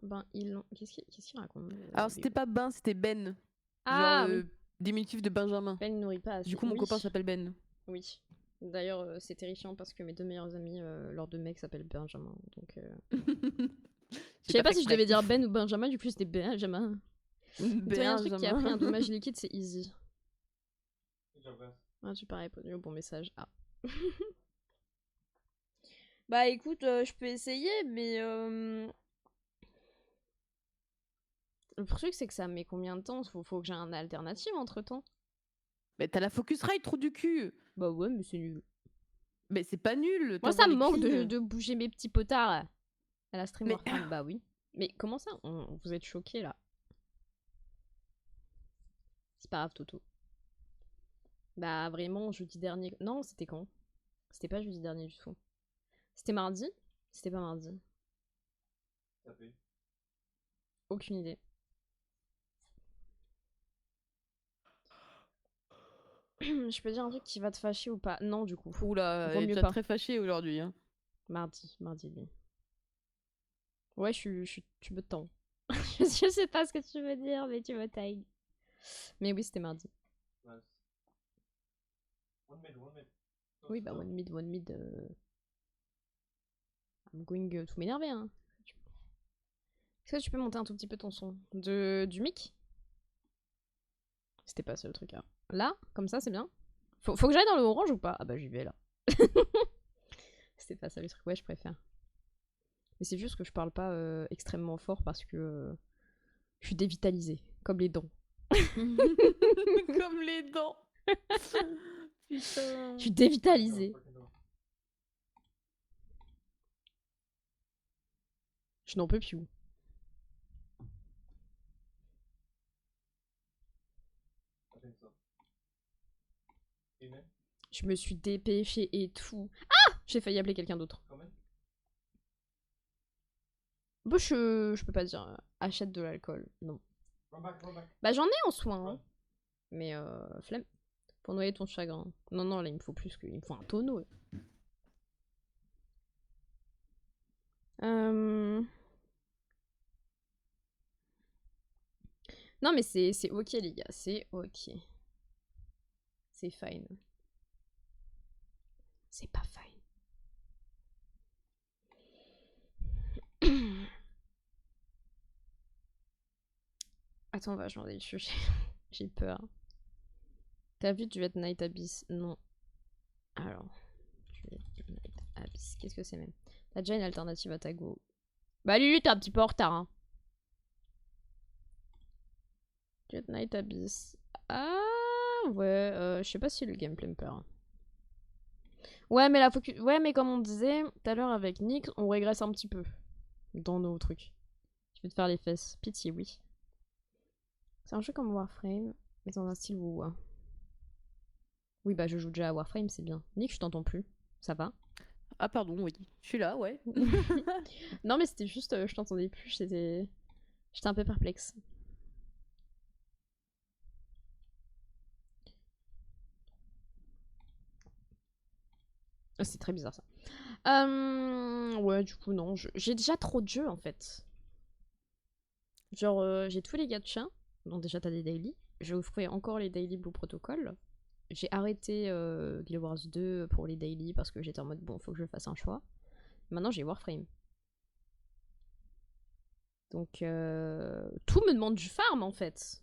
Ben, ils l'ont. Qu'est-ce qu'il raconte Alors, c'était pas Ben, c'était Ben. Genre Ah oui, le diminutif de Benjamin. Ben ne nourrit pas assez. Du coup, mon Oui, copain s'appelle Ben. oui. D'ailleurs, c'est terrifiant parce que mes 2 meilleurs amis, leurs 2 mecs s'appellent Benjamin. Donc, je J'ai savais pas pas fait si je exprès. devais dire Ben ou Benjamin, du coup c'était Benjamin. Nettoyer un truc qui a pris un Benjamin. dommage liquide, c'est easy. Ah, tu pas répondu au bon message. Ah. Bah écoute, je peux essayer, mais le truc c'est que ça met combien de temps? Faut que j'ai un alternative entre temps. Mais t'as la Focusrite, trou du cul. Bah ouais, mais c'est nul. Mais c'est pas nul, Moi ça t'envoies me les manque clean. de bouger mes petits potards là. À la stream Mais Warframe, bah oui. Mais comment ça vous êtes choqués là? C'est pas grave, Toto. Bah vraiment, jeudi dernier. Non, c'était quand? C'était pas jeudi dernier du tout. C'était mardi? C'était pas mardi. Aucune idée. Je peux dire un truc qui va te fâcher ou pas? Non, du coup. oula, Vaut elle est mieux déjà pas. très fâchée aujourd'hui. Hein. Mardi, lui. Ouais, tu me tends. Je sais pas ce que tu veux dire, mais tu me tailles. Mais oui, c'était mardi. Oui, bah one mid. I'm going to m'énerver, hein. Est-ce que tu peux monter un tout petit peu ton son du mic? C'était pas ça le truc, là. Là, comme ça, c'est bien. Faut que j'aille dans le orange ou pas? Ah bah j'y vais là. C'était pas ça le truc, ouais, je préfère. Mais c'est juste que je parle pas extrêmement fort parce que je suis dévitalisée, comme les dents. Comme les dents. Putain. Je suis dévitalisée. Je n'en peux plus. Je me suis dépêchée et tout. Ah! J'ai failli appeler quelqu'un d'autre. Bon, je peux pas dire achète de l'alcool. Non. Bah j'en ai en soin. Hein. Mais flemme. Pour noyer ton chagrin. Non, non, là il me faut plus que... Il me faut un tonneau. Non mais c'est ok les gars. C'est ok. C'est fine. C'est pas fine. Attends, on va changer de sujet. J'ai peur. T'as vu Duet Night Abyss? Non. Alors. Duet Night Abyss. Qu'est-ce que c'est même? T'as déjà une alternative à ta go? Bah Lulu, t'es un petit peu en retard. Hein. Duet Night Abyss. Ah ouais, je sais pas si le gameplay me perd. Ouais, mais la focus... Ouais, mais comme on disait tout à l'heure avec Nick, on régresse un petit peu dans nos trucs. Je vais te faire les fesses. Pitié, oui. C'est un jeu comme Warframe, mais dans un style WoW. Oui, bah je joue déjà à Warframe, c'est bien. Nick, je t'entends plus. Ça va? Ah pardon, oui. Je suis là, ouais. Non, mais c'était juste, je t'entendais plus, j'étais un peu perplexe. Oh, c'est très bizarre ça. Ouais, du coup, non. J'ai déjà trop de jeux en fait. Genre, j'ai tous les gachas. Donc, déjà, t'as des daily. J'ai offert encore les daily Blue Protocol. J'ai arrêté Guild Wars 2 pour les daily parce que j'étais en mode bon, faut que je fasse un choix. Maintenant, j'ai Warframe. Donc, tout me demande du farm en fait.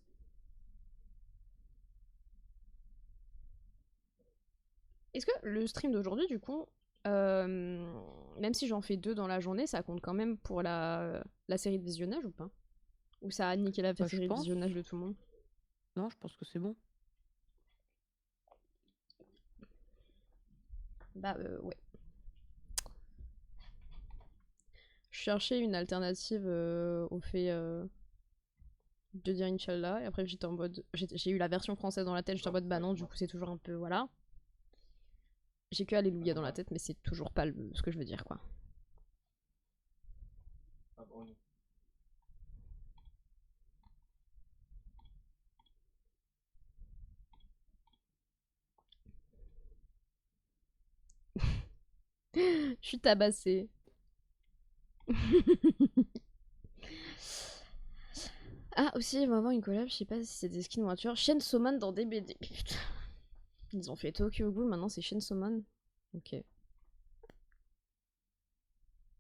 Est-ce que le stream d'aujourd'hui, du coup, même si j'en fais 2 dans la journée, ça compte quand même pour la série de visionnage ou pas? Ou ça a niqué la Bah, série de visionnage de tout le monde? Non, je pense que c'est bon. Bah, ouais. Je cherchais une alternative au fait de dire Inch'Allah, et après j'étais en mode. J'ai eu la version française dans la tête, j'étais en mode bah non, du coup c'est toujours un peu. Voilà. J'ai que Alléluia dans la tête, mais c'est toujours pas ce que je veux dire, quoi. Je suis tabassée. Ah, aussi, il va y avoir une collab, je sais pas si c'est des skins voitures. Chainsaw Man dans DBD. Putain. Ils ont fait Tokyo Ghoul, maintenant c'est Chainsaw Man. Ok.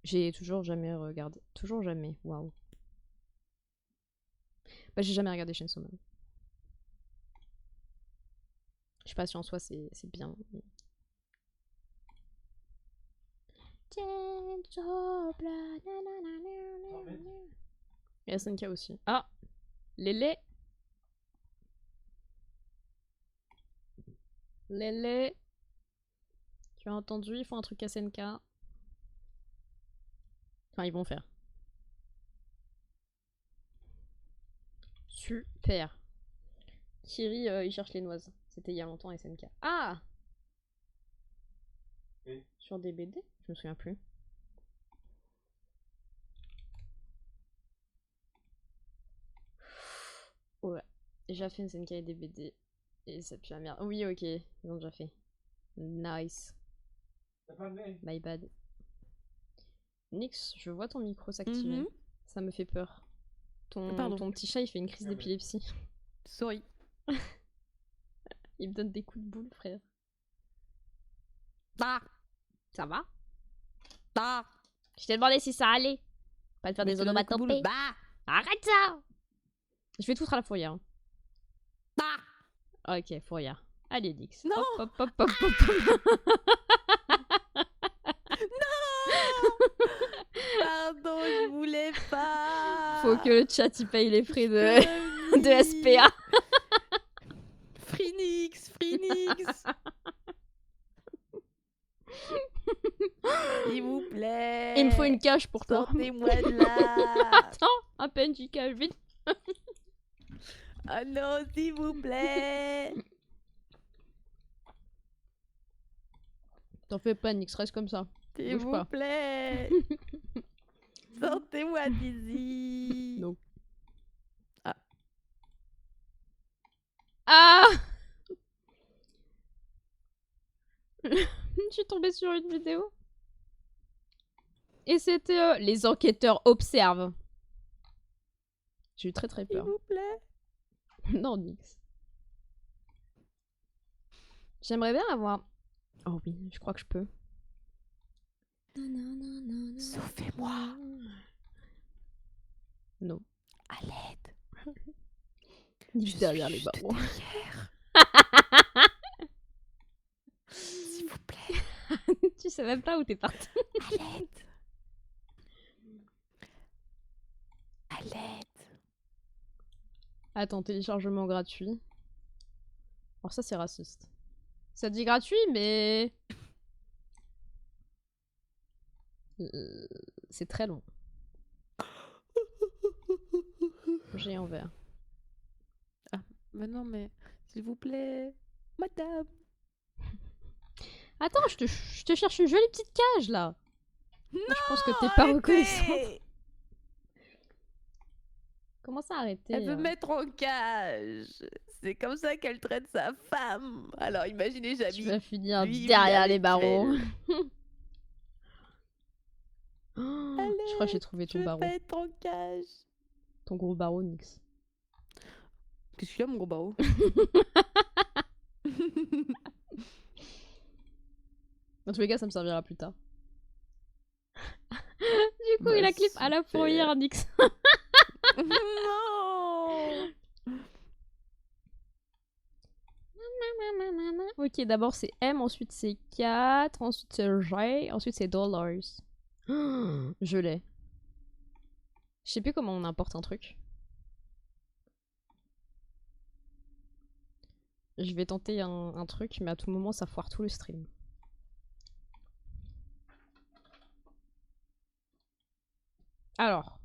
J'ai toujours jamais regardé. Toujours jamais, waouh. Bah, j'ai jamais regardé Chainsaw Man. Je sais pas si en soi c'est bien. Mais... Et SNK aussi. Ah! Lélé! Lélé! Tu as entendu? Ils font un truc SNK. Enfin, ils vont faire. Super! Kiri, il cherche les noises. C'était il y a longtemps SNK. Ah! Oui. Sur des BD? Je me souviens plus. Ouais. J'ai déjà fait une SNK et des BD. Et ça pue la merde. Oui, ok. Ils ont déjà fait. Nice. My bad. Nix, je vois ton micro s'activer. Ça me fait peur. Ton petit chat, il fait une crise d'épilepsie. Sorry. Il me donne des coups de boule, frère. Ah. Ça va? Ah. Je t'ai demandé si ça allait. Pas de faire des onomatopées. Bah. Arrête ça! Je vais tout foutre à la fourrière. Ah. Ok, fourrière. Allez, Nix. Non! Hop, hop, hop, hop, hop. Pardon, je voulais pas. Faut que le chat il paye les frais de SPA. S'il vous plaît. Il me faut une cage pour toi. Sortez-moi de là. Attends, un PNJ cage, vite. Oh non, s'il vous plaît. T'en fais pas, Nix, reste comme ça. S'il Bouge vous pas. plaît. Sortez-moi d'ici. Non. Ah. Ah. Je suis tombée sur une vidéo. Et c'était les enquêteurs observent. J'ai eu très très S'il peur. vous plaît. Non, Nix. J'aimerais bien avoir... Oh oui, je crois que je peux. Sauvez-moi. Non. À l'aide. Nix derrière les barreaux. derrière. S'il vous plaît. Tu sais même pas où t'es parti. À l'aide. À l'aide. Attends, téléchargement gratuit. Alors ça, c'est raciste. Ça dit gratuit, mais... c'est très long. J'ai en vert. Mais non, mais s'il vous plaît, madame. Attends, je te cherche une jolie petite cage, là. Non, Moi, je pense que t'es pas reconnaissante. Comment ça, arrêter Elle veut mettre en cage. C'est comme ça qu'elle traite sa femme. Alors imaginez, Tu j'habite. vas finir lui, derrière avec les barreaux. elle. Oh, Allez, je crois que j'ai trouvé Je ton veux barreau. pas être en cage. Ton gros barreau, Nix. Qu'est-ce qu'il y a, mon gros barreau? Dans tous les cas, ça me servira plus tard. Du coup, Bah, il a clip à la super. fourrière, Nix. Non. Ok, d'abord c'est M, ensuite c'est 4, ensuite c'est G, ensuite c'est dollars. Je l'ai. Je sais plus comment on importe un truc. Je vais tenter un truc, mais à tout moment ça foire tout le stream. Alors,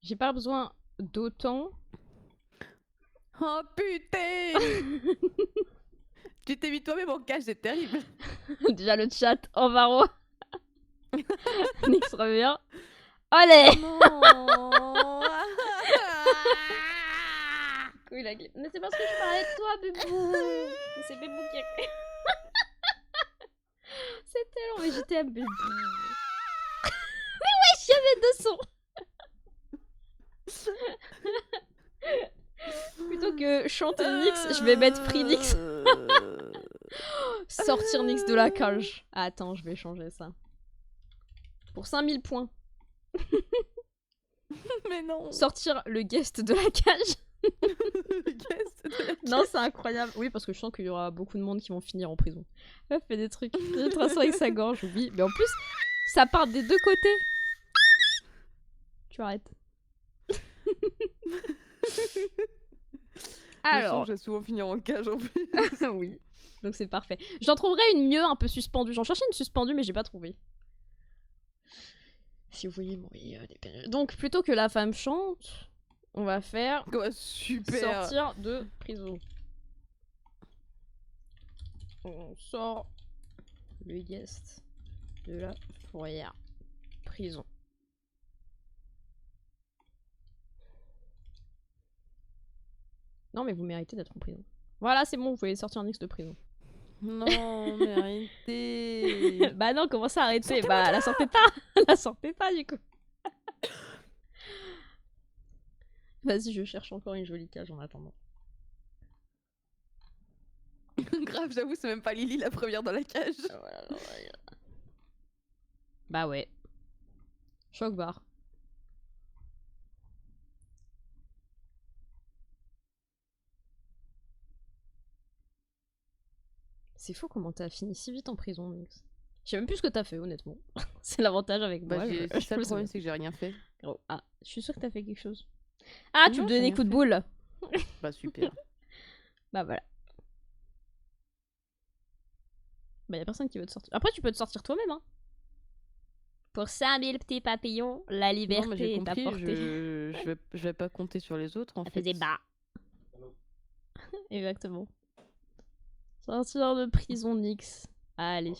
j'ai pas besoin d'autant. Oh putain. Tu t'es mis toi-même en cage, c'est terrible. Déjà le chat en varro. Nix revient. Allez. Non. Oui, mais c'est parce que je parlais de toi, Bébou. C'est Bébou qui a... C'était long, mais j'étais à Bébou. Mais wesh, il y avait deux sons. Plutôt que chanter Nix, je vais mettre Free Nix. Sortir Nix de la cage. Attends, je vais changer ça. Pour 5000 points. Mais non. Sortir le guest de la cage. Le guest de la Non, c'est incroyable. Oui, parce que je sens qu'il y aura beaucoup de monde qui vont finir en prison. Elle fait des trucs. De toute façon, avec sa gorge, oui. Mais en plus, ça part des deux côtés. Tu arrêtes. Alors. Je vais souvent finir en cage en plus. Oui. Donc c'est parfait. J'en trouverai une mieux, un peu suspendue. J'en cherchais une suspendue, mais j'ai pas trouvé. Si vous voulez m'envoyer des périodes. Donc plutôt que la femme chante, on va faire Ouais, super. sortir de prison. On sort le guest de la fourrière. Prison. Non mais vous méritez d'être en prison. Voilà, c'est bon, vous pouvez sortir un X de prison. Non, mais arrêtez. Bah non, comment ça arrêter? Sortez-moi Bah de la sortez pas. La sortez pas du coup. Vas-y, je cherche encore une jolie cage en attendant. Grave, j'avoue, c'est même pas Lily la première dans la cage. Voilà, bah ouais. Choc bar. C'est fou comment t'as fini si vite en prison, Nix. Je sais même plus ce que t'as fait, honnêtement. C'est l'avantage avec moi. Bah, je- c'est je ça me le problème, souviens. c'est que j'ai rien fait. Oh, ah, je suis sûre que t'as fait quelque chose. Ah, tu Non, me j'ai donnais des rien coups de fait. boule. Bah, super. Bah voilà. Bah y'a personne qui veut te sortir. Après, tu peux te sortir toi-même, hein. Pour 5000 petits papillons, la Non, mais j'ai liberté est compris, apportée. je vais pas compter sur les autres en Elle fait. faisait bas. Exactement. Sortir de prison, Nix. Allez.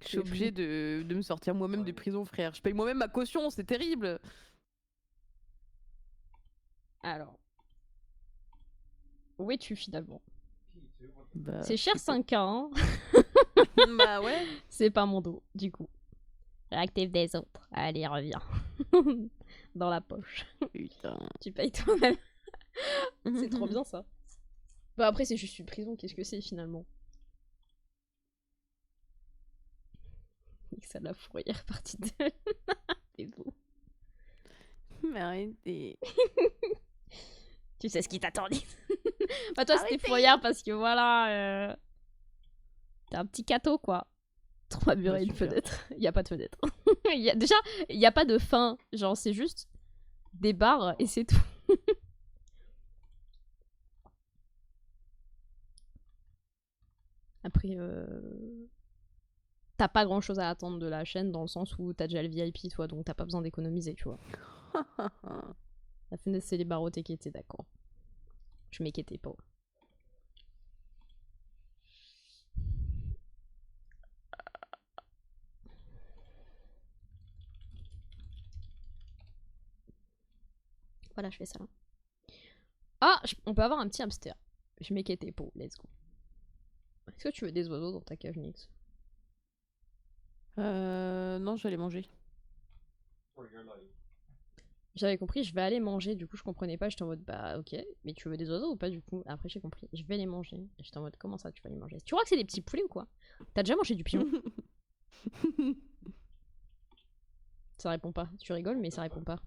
Je suis obligée de me sortir moi-même de prison, frère. Je paye moi-même ma caution, c'est terrible. Alors. Où es-tu finalement? Bah, C'est cher je sais pas. 5K, hein. Bah ouais. C'est pas mon dos, du coup. L'actif des autres. Allez, reviens. Dans la poche. Putain. Tu payes toi-même. C'est trop bien ça. Bah après, c'est juste une prison, qu'est-ce que c'est finalement? Ça la fourrière partie 2. C'est beau. Mais arrêtez. Tu sais ce qui t'attendait. Bah toi, c'était Arrêtez. fourrière parce que voilà. T'as un petit cateau quoi. 3 murs Bah, et une super. fenêtre. Y a pas de fenêtre. Déjà, y a pas de fin. Genre, c'est juste des barres et c'est tout. Après, t'as pas grand chose à attendre de la chaîne dans le sens où t'as déjà le VIP, toi, donc t'as pas besoin d'économiser, tu vois. La fenêtre, c'est les barreaux, t'es qu'était, d'accord. Je m'inquiétais pas. Voilà, je fais ça là. Ah, on peut avoir un petit hamster. Je m'inquiétais pas, let's go. Est-ce que tu veux des oiseaux dans ta cage, Nix? Non, j'allais manger. J'avais compris, je vais aller manger, du coup je comprenais pas, j'étais en mode bah ok, mais tu veux des oiseaux ou pas du coup? Après j'ai compris, je vais les manger. Et j'étais en mode comment ça tu vas les manger? Tu crois que c'est des petits poulets ou quoi? T'as déjà mangé du pigeon? Ça répond pas, tu rigoles mais ça répond pas.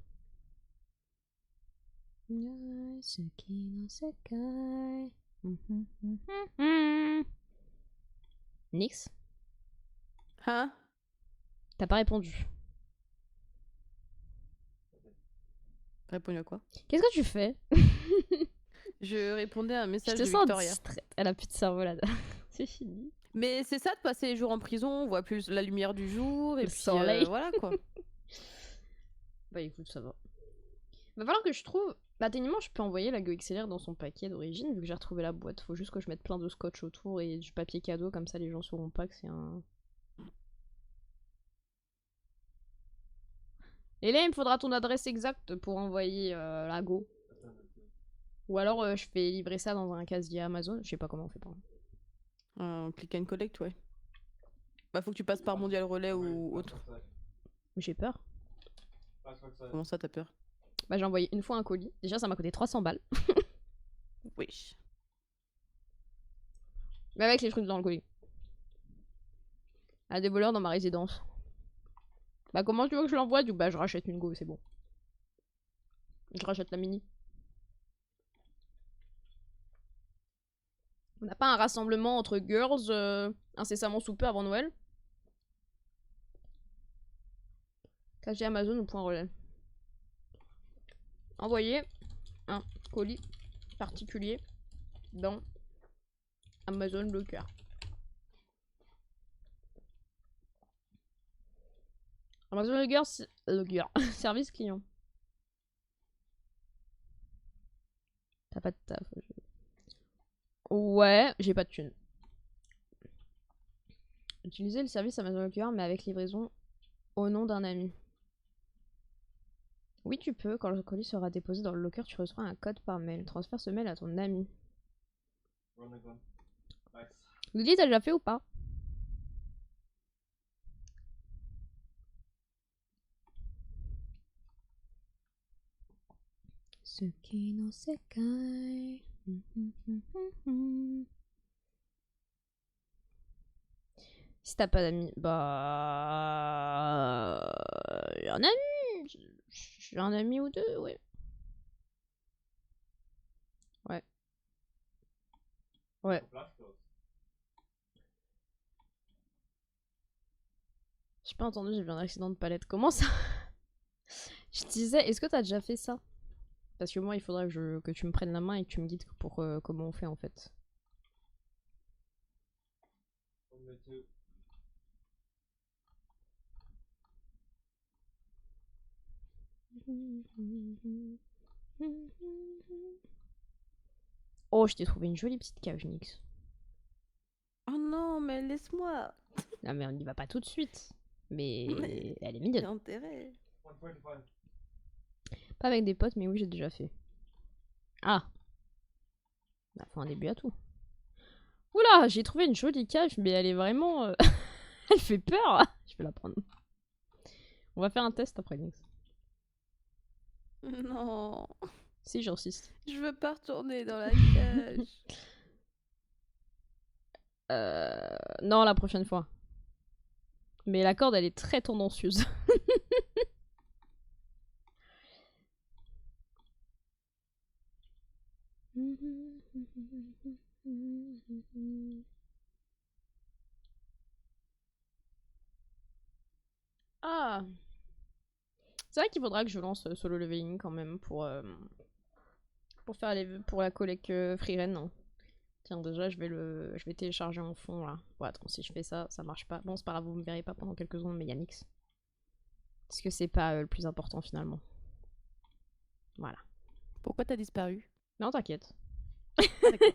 Nix? Hein? T'as pas répondu. Répondu à quoi? Qu'est-ce que tu fais? Je répondais à un Je message te de sens Victoria. distraite. Elle a plus de cerveau là. C'est fini. Mais c'est ça de passer les jours en prison, on voit plus la lumière du jour et Le puis soleil. voilà quoi. Bah écoute, ça va. Va falloir que je trouve. Bah techniquement, je peux envoyer la GoXLR dans son paquet d'origine vu que j'ai retrouvé la boîte. Faut juste que je mette plein de scotch autour et du papier cadeau, comme ça les gens sauront pas que c'est un. Et là, il me faudra ton adresse exacte pour envoyer la Go. Ou alors je fais livrer ça dans un casier Amazon. Je sais pas comment on fait par exemple. Click and collect, ouais. Bah faut que tu passes par Mondial Relais ou autre. J'ai peur. Comment ça t'as peur? Bah j'ai envoyé une fois un colis. Déjà, ça m'a coûté 300 balles. Oui. Mais avec les trucs dans le colis. À des voleurs dans ma résidence. Bah comment tu veux que je l'envoie? Du coup, bah je rachète une Go, c'est bon. Je rachète la mini. On n'a pas un rassemblement entre girls incessamment sous peu avant Noël? Casier Amazon ou point relais. Envoyer un colis particulier dans Amazon Locker. Amazon Locker, service client. T'as pas de taf. Ouais, j'ai pas de thune. Utiliser le service Amazon Locker mais avec livraison au nom d'un ami. Oui, tu peux. Quand le colis sera déposé dans le locker, tu recevras un code par mail. Transfère ce mail à ton ami. Lily, t'as déjà fait ou pas? Suki no sekai. Si t'as pas d'amis, bah. J'ai un ami. J'ai un ami ou deux, ouais. Ouais. Ouais. J'ai pas entendu, j'ai vu un accident de palette. Comment ça? Je disais, est-ce que t'as déjà fait ça? Parce que moi, il faudrait que tu me prennes la main et que tu me guides pour comment on fait en fait. Oh, je t'ai trouvé une jolie petite cage, Nyx. Oh non, mais laisse-moi. Non, mais on n'y va pas tout de suite. Mais Mais elle est j'ai mignonne. intérêt. Pas avec des potes, mais oui, j'ai déjà fait. Ah. Bah, faut un début à tout. Oula, j'ai trouvé une jolie cage, mais elle est vraiment... elle fait peur. Je vais la prendre. On va faire un test après, Nyx. Non, Si, j'insiste. je veux pas retourner dans la cage. Non, la prochaine fois. Mais la corde, elle est très tendancieuse. Ah. C'est vrai qu'il faudra que je lance solo leveling quand même pour faire pour la collecte Freeren. Hein. Tiens, déjà, je vais télécharger en fond là. Bon, attends, si je fais ça, ça marche pas. Bon, c'est pas grave, vous me verrez pas pendant quelques secondes, mais il y a Nyx. Parce que c'est pas le plus important finalement. Voilà. Pourquoi t'as disparu? Non, t'inquiète. Ah, d'accord.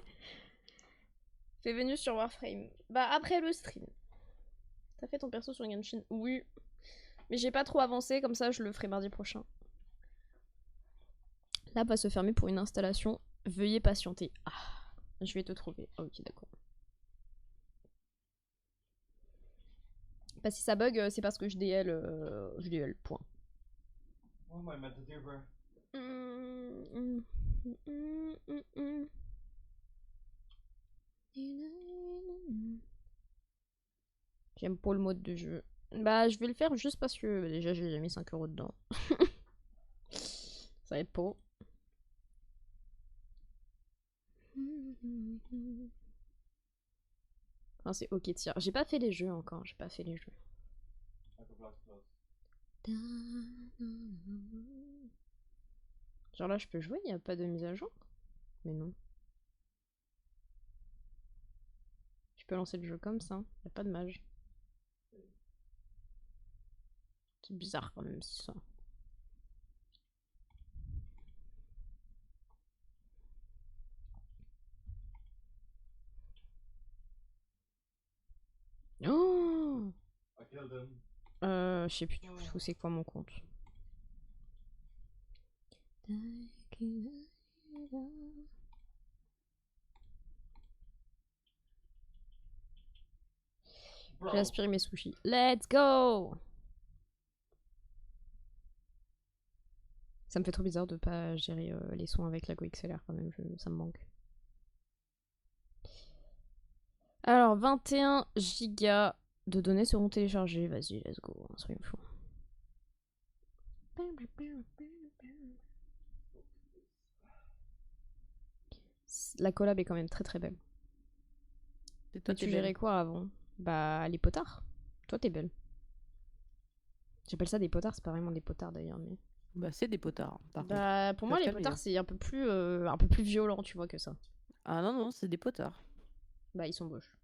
Fais venue sur Warframe. Bah, après le stream. T'as fait ton perso sur Genshin? Oui. Mais j'ai pas trop avancé, comme ça je le ferai mardi prochain. Là, va se fermer pour une installation. Veuillez patienter. Ah, je vais te trouver. Ah, ok, d'accord. Bah, si ça bug, c'est parce que je DL, point. J'aime pas le mode de jeu. Bah, je vais le faire juste parce que déjà j'ai mis 5 € dedans. Ça va être pas. Enfin, c'est ok, tiens. J'ai pas fait les jeux encore, j'ai pas fait les jeux. Genre là, je peux jouer, y a pas de mise à jour? Mais non. Je peux lancer le jeu comme ça, y a pas de mage. C'est bizarre quand même, ça. Oh, je sais plus du tout c'est quoi mon compte. J'ai aspiré mes sushis. Let's go! Ça me fait trop bizarre de pas gérer les sons avec la GoXLR quand même, ça me manque. Alors, 21 gigas de données seront téléchargées. Vas-y, let's go, soyons fous. La collab est quand même très très belle. Et toi, Mais tu t'es gérais belle. quoi avant? Bah, les potards. Toi, t'es belle. J'appelle ça des potards, c'est pas vraiment des potards d'ailleurs, mais... Bah, c'est des potards, par contre. Bah, pour moi, Peuvent les t'amener, potards, hein. c'est un peu plus violent, tu vois, que ça. Ah non, non, c'est des potards. Bah, ils sont moches.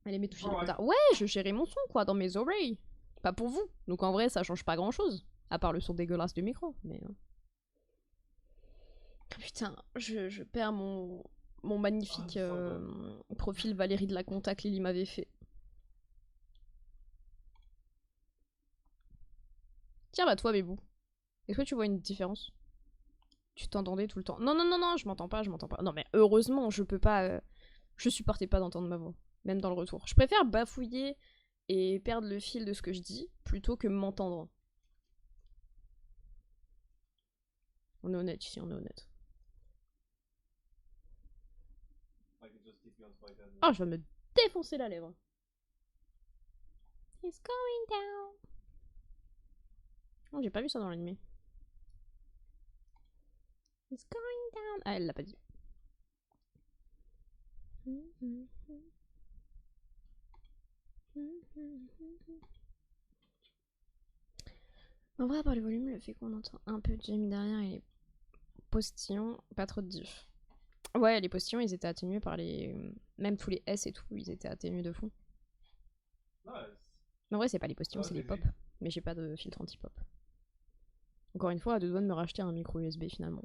Elle aimait toucher les potards. Ouais, je gérais mon son, quoi, dans mes oreilles. Pas pour vous. Donc en vrai, ça change pas grand-chose. À part le son dégueulasse du micro, mais... Putain, je perds mon magnifique profil Valérie de la Conta que Lily m'avait fait. Tiens, bah toi, Bébou. Est-ce que tu vois une différence? Tu t'entendais tout le temps. Non, non, non, non, je m'entends pas, je m'entends pas. Non, mais heureusement, je peux pas... je supportais pas d'entendre ma voix. Même dans le retour. Je préfère bafouiller et perdre le fil de ce que je dis, plutôt que m'entendre. On est honnête ici, on est honnête. Oh, je vais me défoncer la lèvre. It's going down. Oh, j'ai pas vu ça dans l'animé. It's going down. Ah, elle l'a pas dit. En vrai, par le volume, le fait qu'on entend un peu de Jamie derrière et les postillons, pas trop de diff. Ouais, les postillons, ils étaient atténués par les... Même tous les S et tout, ils étaient atténués de fond. Mais en vrai, c'est pas les postillons, c'est les pop. Mais j'ai pas de filtre anti-pop. Encore une fois, à deux doigts de me racheter un micro USB finalement.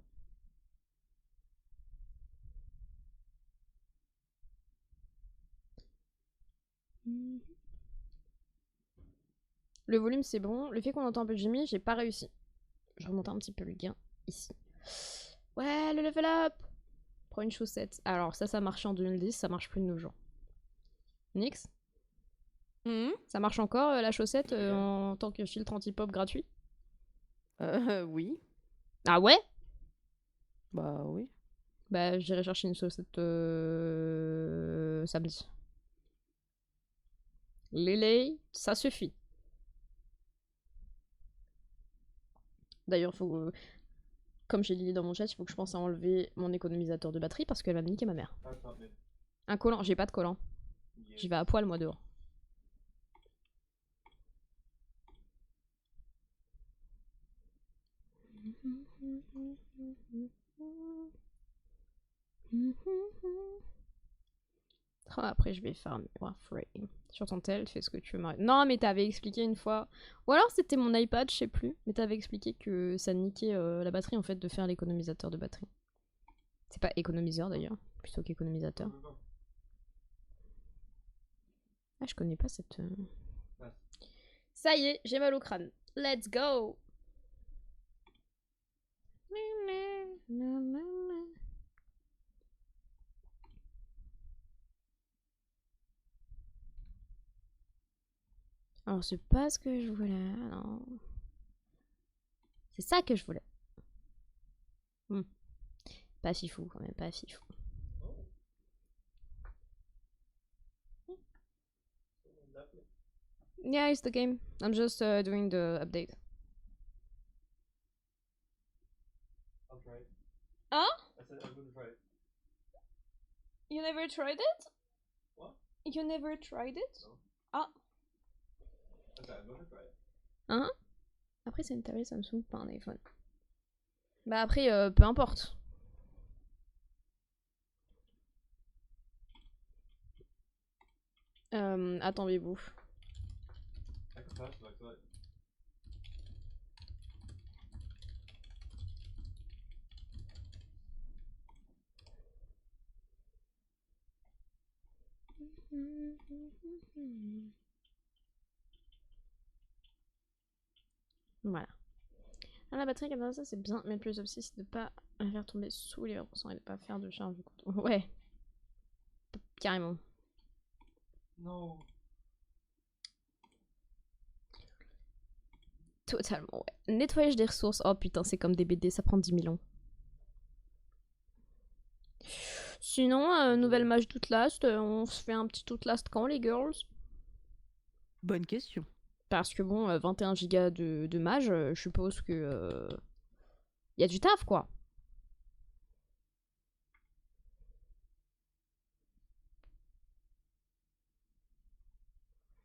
Le volume c'est bon. Le fait qu'on entend un peu Jimmy, j'ai pas réussi. Je remonte un petit peu le gain ici. Ouais, le level up. Prends une chaussette. Alors ça marchait en 2010, ça marche plus de nos jours. Nix, ça marche encore la chaussette en tant que filtre anti-pop gratuit? Oui. Ah ouais? Bah oui. Bah j'irai chercher une chaussette samedi. Lélé, ça suffit. D'ailleurs, faut, comme j'ai dit dans mon chat, il faut que je pense à enlever mon économisateur de batterie parce qu'elle va me niquer ma mère. Un collant, j'ai pas de collant. J'y vais à poil moi dehors. Oh, après je vais faire Warframe. Sur ton tel, fais ce que tu veux. Non mais t'avais expliqué une fois. Ou alors c'était mon iPad, je sais plus. Mais t'avais expliqué que ça niquait la batterie en fait de faire l'économisateur de batterie. C'est pas économiseur d'ailleurs, plutôt qu'économisateur. Ah je connais pas cette... Ça y est, j'ai mal au crâne. Let's go. Alors c'est pas ce que je voulais, non. C'est ça que je voulais. Pas si fou quand même, pas si fou. Yeah, it's the game. I'm just doing the update. I'll try it. Huh? I said I'm gonna try it. You never tried it? What? You never tried it? No. Ah. I said I'm gonna try it. Hein? Après c'est une tablette Samsung, pas un iPhone. Bah après, peu importe. Attendez-vous. I can pass like that. Voilà. Ah, la batterie comme ça c'est bien, mais le plus aussi c'est de pas la faire tomber sous les 20% et de pas faire de charge du coup. Ouais. Carrément. No. Totalement, ouais. Nettoyage des ressources. Oh putain, c'est comme des BD, ça prend 10 000 ans. Sinon, nouvelle match d'Outlast, on se fait un petit Outlast quand les girls? Bonne question. Parce que bon, 21 gigas de mage, je suppose que... y a du taf quoi.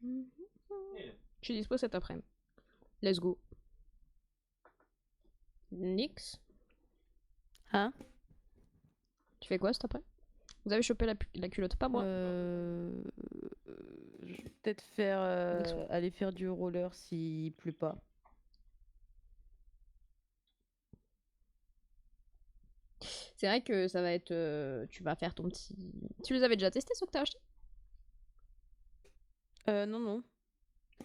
Yeah. Je suis dispo cet après-midi. Let's go. Nix. Hein? Tu fais quoi cet après? Vous avez chopé la culotte, pas moi. Je vais peut-être faire aller faire du roller s'il pleut pas. C'est vrai que ça va être... tu vas faire ton petit... Tu les avais déjà testés ceux que t'as achetés? Non, non.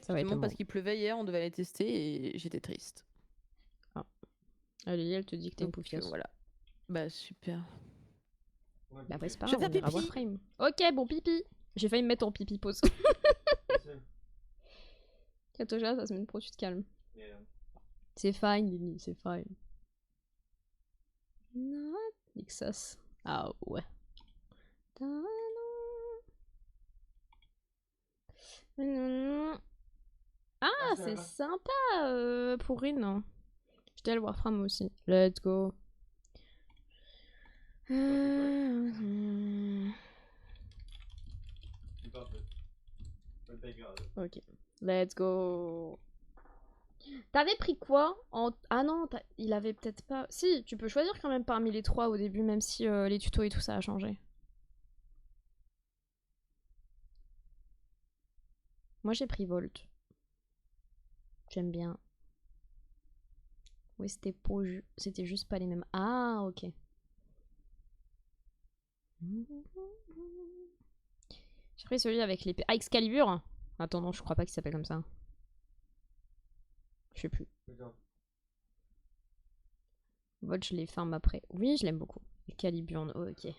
Ça va être Justement parce bon. qu'il pleuvait hier, on devait aller tester et j'étais triste. Allez, elle te dit que t'es une Donc poufiasse. voilà. Bah super. Ouais, Bah après c'est pas Je vais grave, on faire ira pipi. Warframe. Ok, bon pipi. J'ai failli me mettre en pipi pause. listen. Katoja, ça se met pro, tu te calmes. Yeah. C'est fine, Lily, c'est fine. Non, Nixas. Ah ouais. Ah, c'est sympa pour Rin. J'étais à le Warframe aussi. Let's go. You got it. We'll take it. Ok. Let's go. T'avais pris quoi en... Ah non, il avait peut-être pas... Si, tu peux choisir quand même parmi les trois au début, même si les tutos et tout ça a changé. Moi j'ai pris Volt. J'aime bien. Oui, c'était juste pas les mêmes. Ah, ok. J'ai pris celui avec l'épée. Ah, Excalibur. Attends, non, je crois pas qu'il s'appelle comme ça. Je sais plus. Regarde. Volt, je les farm après. Oui, je l'aime beaucoup. Excalibur, ok. Let's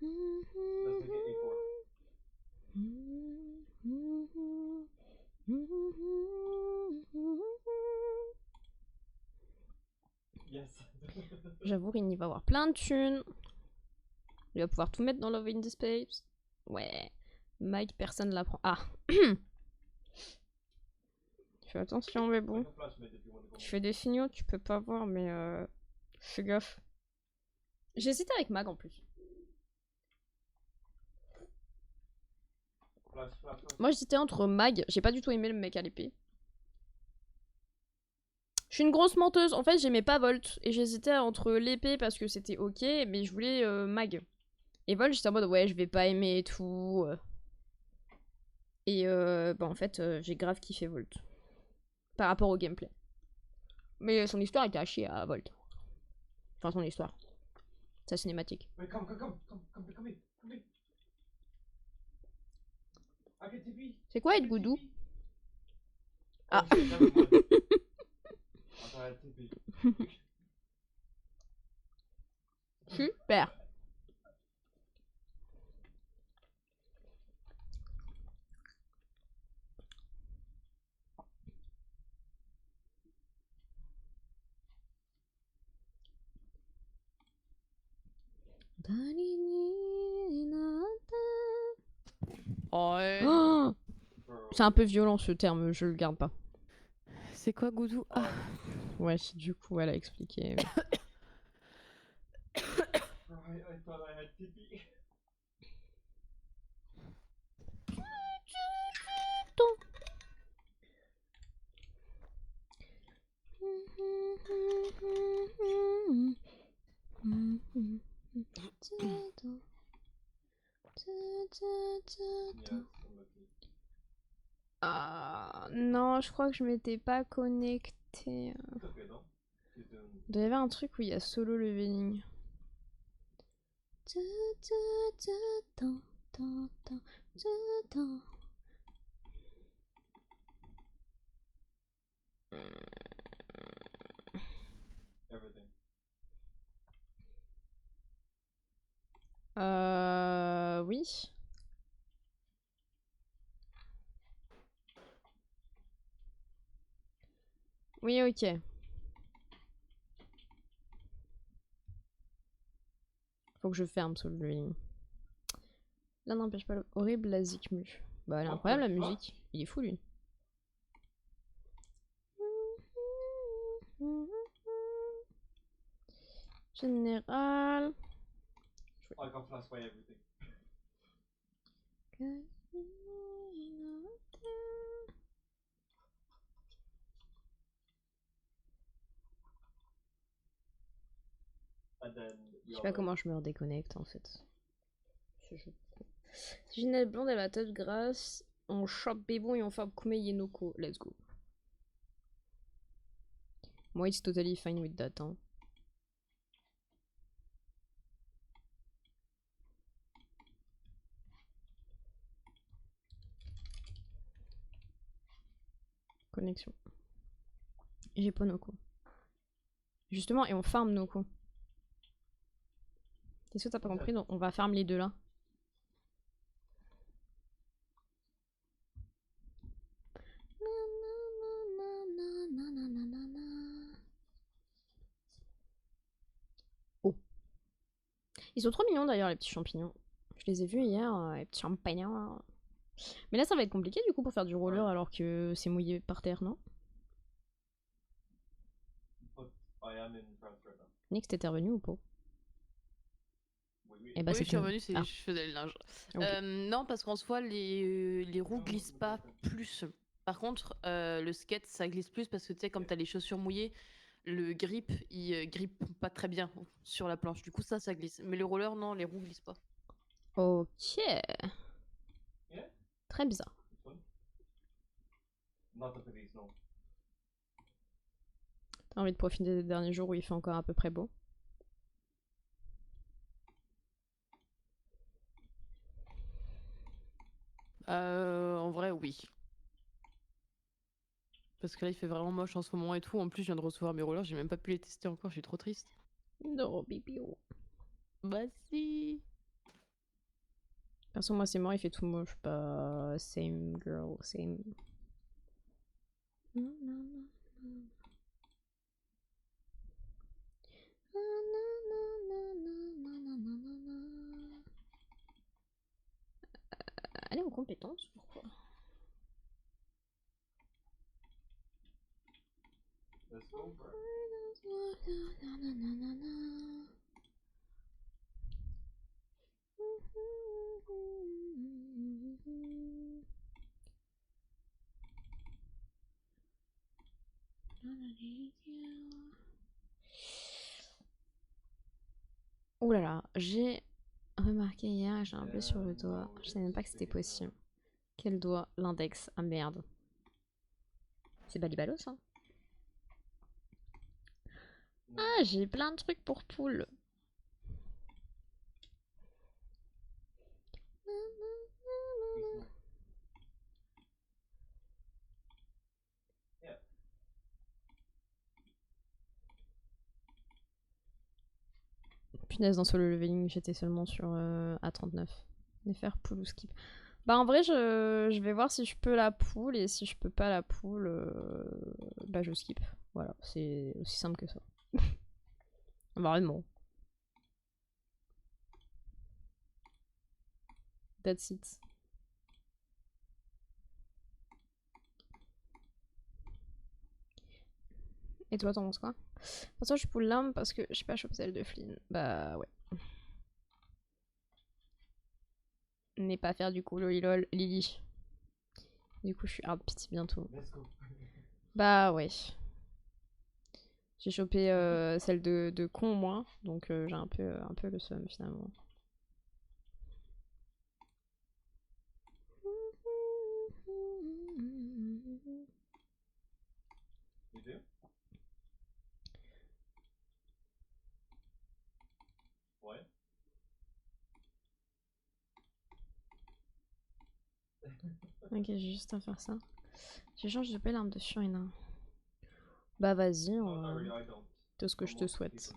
make it A4. Yes. J'avoue, il va avoir plein de thunes. Il va pouvoir tout mettre dans Love in the Space. Ouais. Mike, personne l'apprend. Ah. Fais attention, mais bon. Like a flash made if you want to go. Je fais des signaux, tu peux pas voir, mais fais gaffe. J'hésite avec Mag en plus. Flash, flash, flash. Moi, j'hésitais entre Mag. J'ai pas du tout aimé le mec à l'épée. Je suis une grosse menteuse. En fait, j'aimais pas Volt. Et j'hésitais entre l'épée parce que c'était ok, mais je voulais Mag. Et Volt, j'étais en mode ouais, je vais pas aimer et tout. Et bah, en fait, j'ai grave kiffé Volt. Par rapport au gameplay. Mais son histoire était à chier à Volt. Enfin, son histoire. Sa cinématique. Wait, come in. I can TP. C'est quoi être goudou? TP. Ah. Oh, shit, never mind. I thought I had TP. Super. Ouais. Oh, Bro. c'est un peu violent ce terme, je le garde pas. C'est quoi Goudou? Ah. Ouais, si du coup elle a expliqué. Bro, I thought I had TP. Yes, I'm lucky. Ah non, je crois que je m'étais pas connectée. It's okay though. She's doing. Il doit y avoir un truc où il y a solo leveling. Everything. Oui. Oui, ok. Faut que je ferme solo leveling. Là, n'empêche pas le horrible la Zikmu. Bah, elle est Oh, incroyable la quoi? musique. Il est fou lui. Général. I can flash by everything. And then Je sais pas comment je me redéconnecte en fait. Si Ginette Blonde, elle a la tête grasse, on chope Bébon et on fait Kume Yenoko. Let's go. Moi, it's totally fine with that. Hein. Connexion. J'ai pas Noko. Justement, et on farm Noko. Qu'est-ce que t'as pas compris? Donc, on va farm les deux là. Oh. Ils sont trop mignons d'ailleurs, les petits champignons. Je les ai vus hier, les petits champignons. Mais là, ça va être compliqué du coup pour faire du roller alors que c'est mouillé par terre, non? But I am in France right now. Nick, t'étais revenu ou pas? Oui, oui. Eh bah, Oui, c'est je suis fini. revenue, Ah. je faisais le linge. Ok. Non, parce qu'en soi, les roues glissent pas plus. Par contre, le skate, ça glisse plus parce que tu sais, comme t'as les chaussures mouillées, le grip, il grippe pas très bien sur la planche. Du coup, ça glisse. Mais le roller, non, les roues glissent pas. Ok. Yeah. Très bizarre. It's fun. Not the police, non. T'as envie de profiter des derniers jours où il fait encore à peu près beau? En vrai, oui. Parce que là, il fait vraiment moche en ce moment et tout. En plus, je viens de recevoir mes rollers, j'ai même pas pu les tester encore, je suis trop triste. Non, baby. Bah si. Perso, moi, c'est mort, il fait tout moche. Pas same girl, same. Aller en compétence, pourquoi? Let's go, bro. Ouh là là, j'ai remarqué hier, j'ai un bleu sur le doigt. Je savais même pas que c'était possible. Quel doigt? L'index. Ah merde. C'est Balibalo ça? Ah, j'ai plein de trucs pour poule. Punaise, dans solo leveling, j'étais seulement sur A39. Les faire poule ou skip. Bah en vrai, je vais voir si je peux la poule, et si je peux pas la poule, bah je skip. Voilà, c'est aussi simple que ça. Vraiment. That's it. Et toi, t'en penses quoi? Pour ça, je poule l'âme parce que je sais pas choper celle de Flynn. Bah ouais. N'est pas faire du coup lolilol Lily. Du coup, je suis hard pity bientôt. Let's go. Bah ouais. J'ai chopé celle de con au moins, donc j'ai un peu le seum finalement. You do? What? Ok, j'ai juste à faire ça. J'échange de belles armes de Furina. Bah vas-y, No, not really, I don't. tout ce que je te Most souhaite.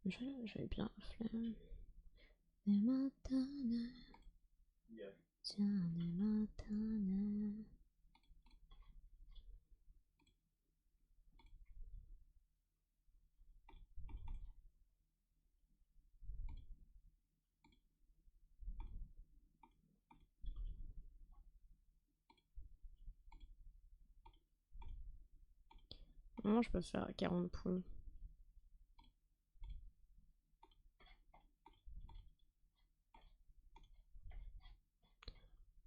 people do. J'avais bien la flemme. Des matins, Yeah. tiens, des matins. Moi, je peux faire 40 poules.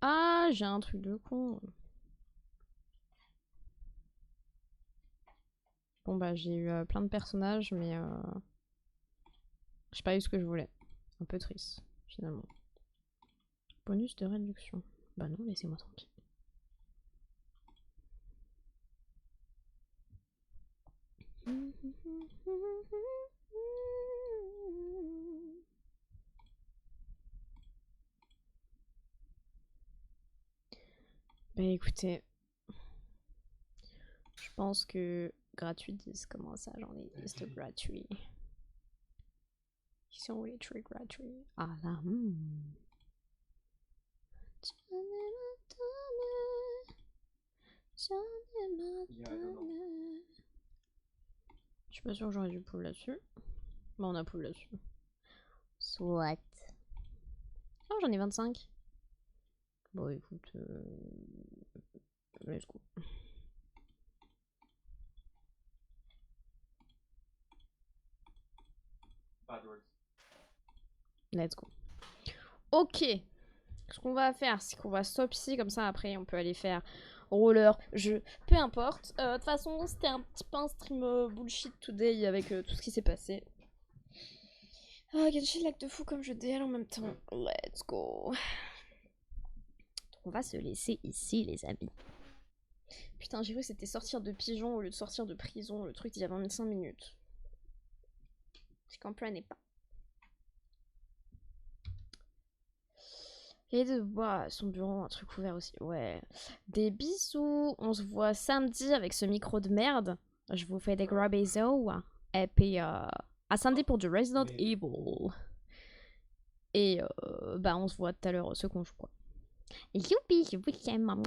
Ah, j'ai un truc de con. Bon bah j'ai eu plein de personnages, mais j'ai pas eu ce que je voulais. Un peu triste, finalement. Bonus de réduction. Bah non, laissez-moi tranquille. Bah écoutez, je pense que gratuit 10, comment ça, j'en ai 10 de gratuit. Ils sont où les trucs gratuits? Ah là, Yeah, I don't know. Je suis pas sûre que j'aurais dû pull là-dessus. Bah on a pull là-dessus. Soit. Oh, j'en ai 25. Bon écoute, let's go. Bad words. Let's go. Ok. Ce qu'on va faire, c'est qu'on va stop ici, comme ça après on peut aller faire roller, jeu, peu importe. De toute façon, c'était un petit peu un stream bullshit today avec tout ce qui s'est passé. Ah, Genshin lag de fou comme je DL en même temps. Let's go. On va se laisser ici, les amis. Putain, j'ai cru que c'était sortir de pigeon au lieu de sortir de prison, le truc d'il y a 25 minutes. Je comprenais pas. Et de bois, son bureau, un truc ouvert aussi. Ouais. Des bisous. On se voit samedi avec ce micro de merde. Je vous fais des gros bisous. Et puis, à samedi pour du Resident Evil. Et, bah, on se voit tout à l'heure, ce qu'on joue, quoi. Youpi, je vous aime.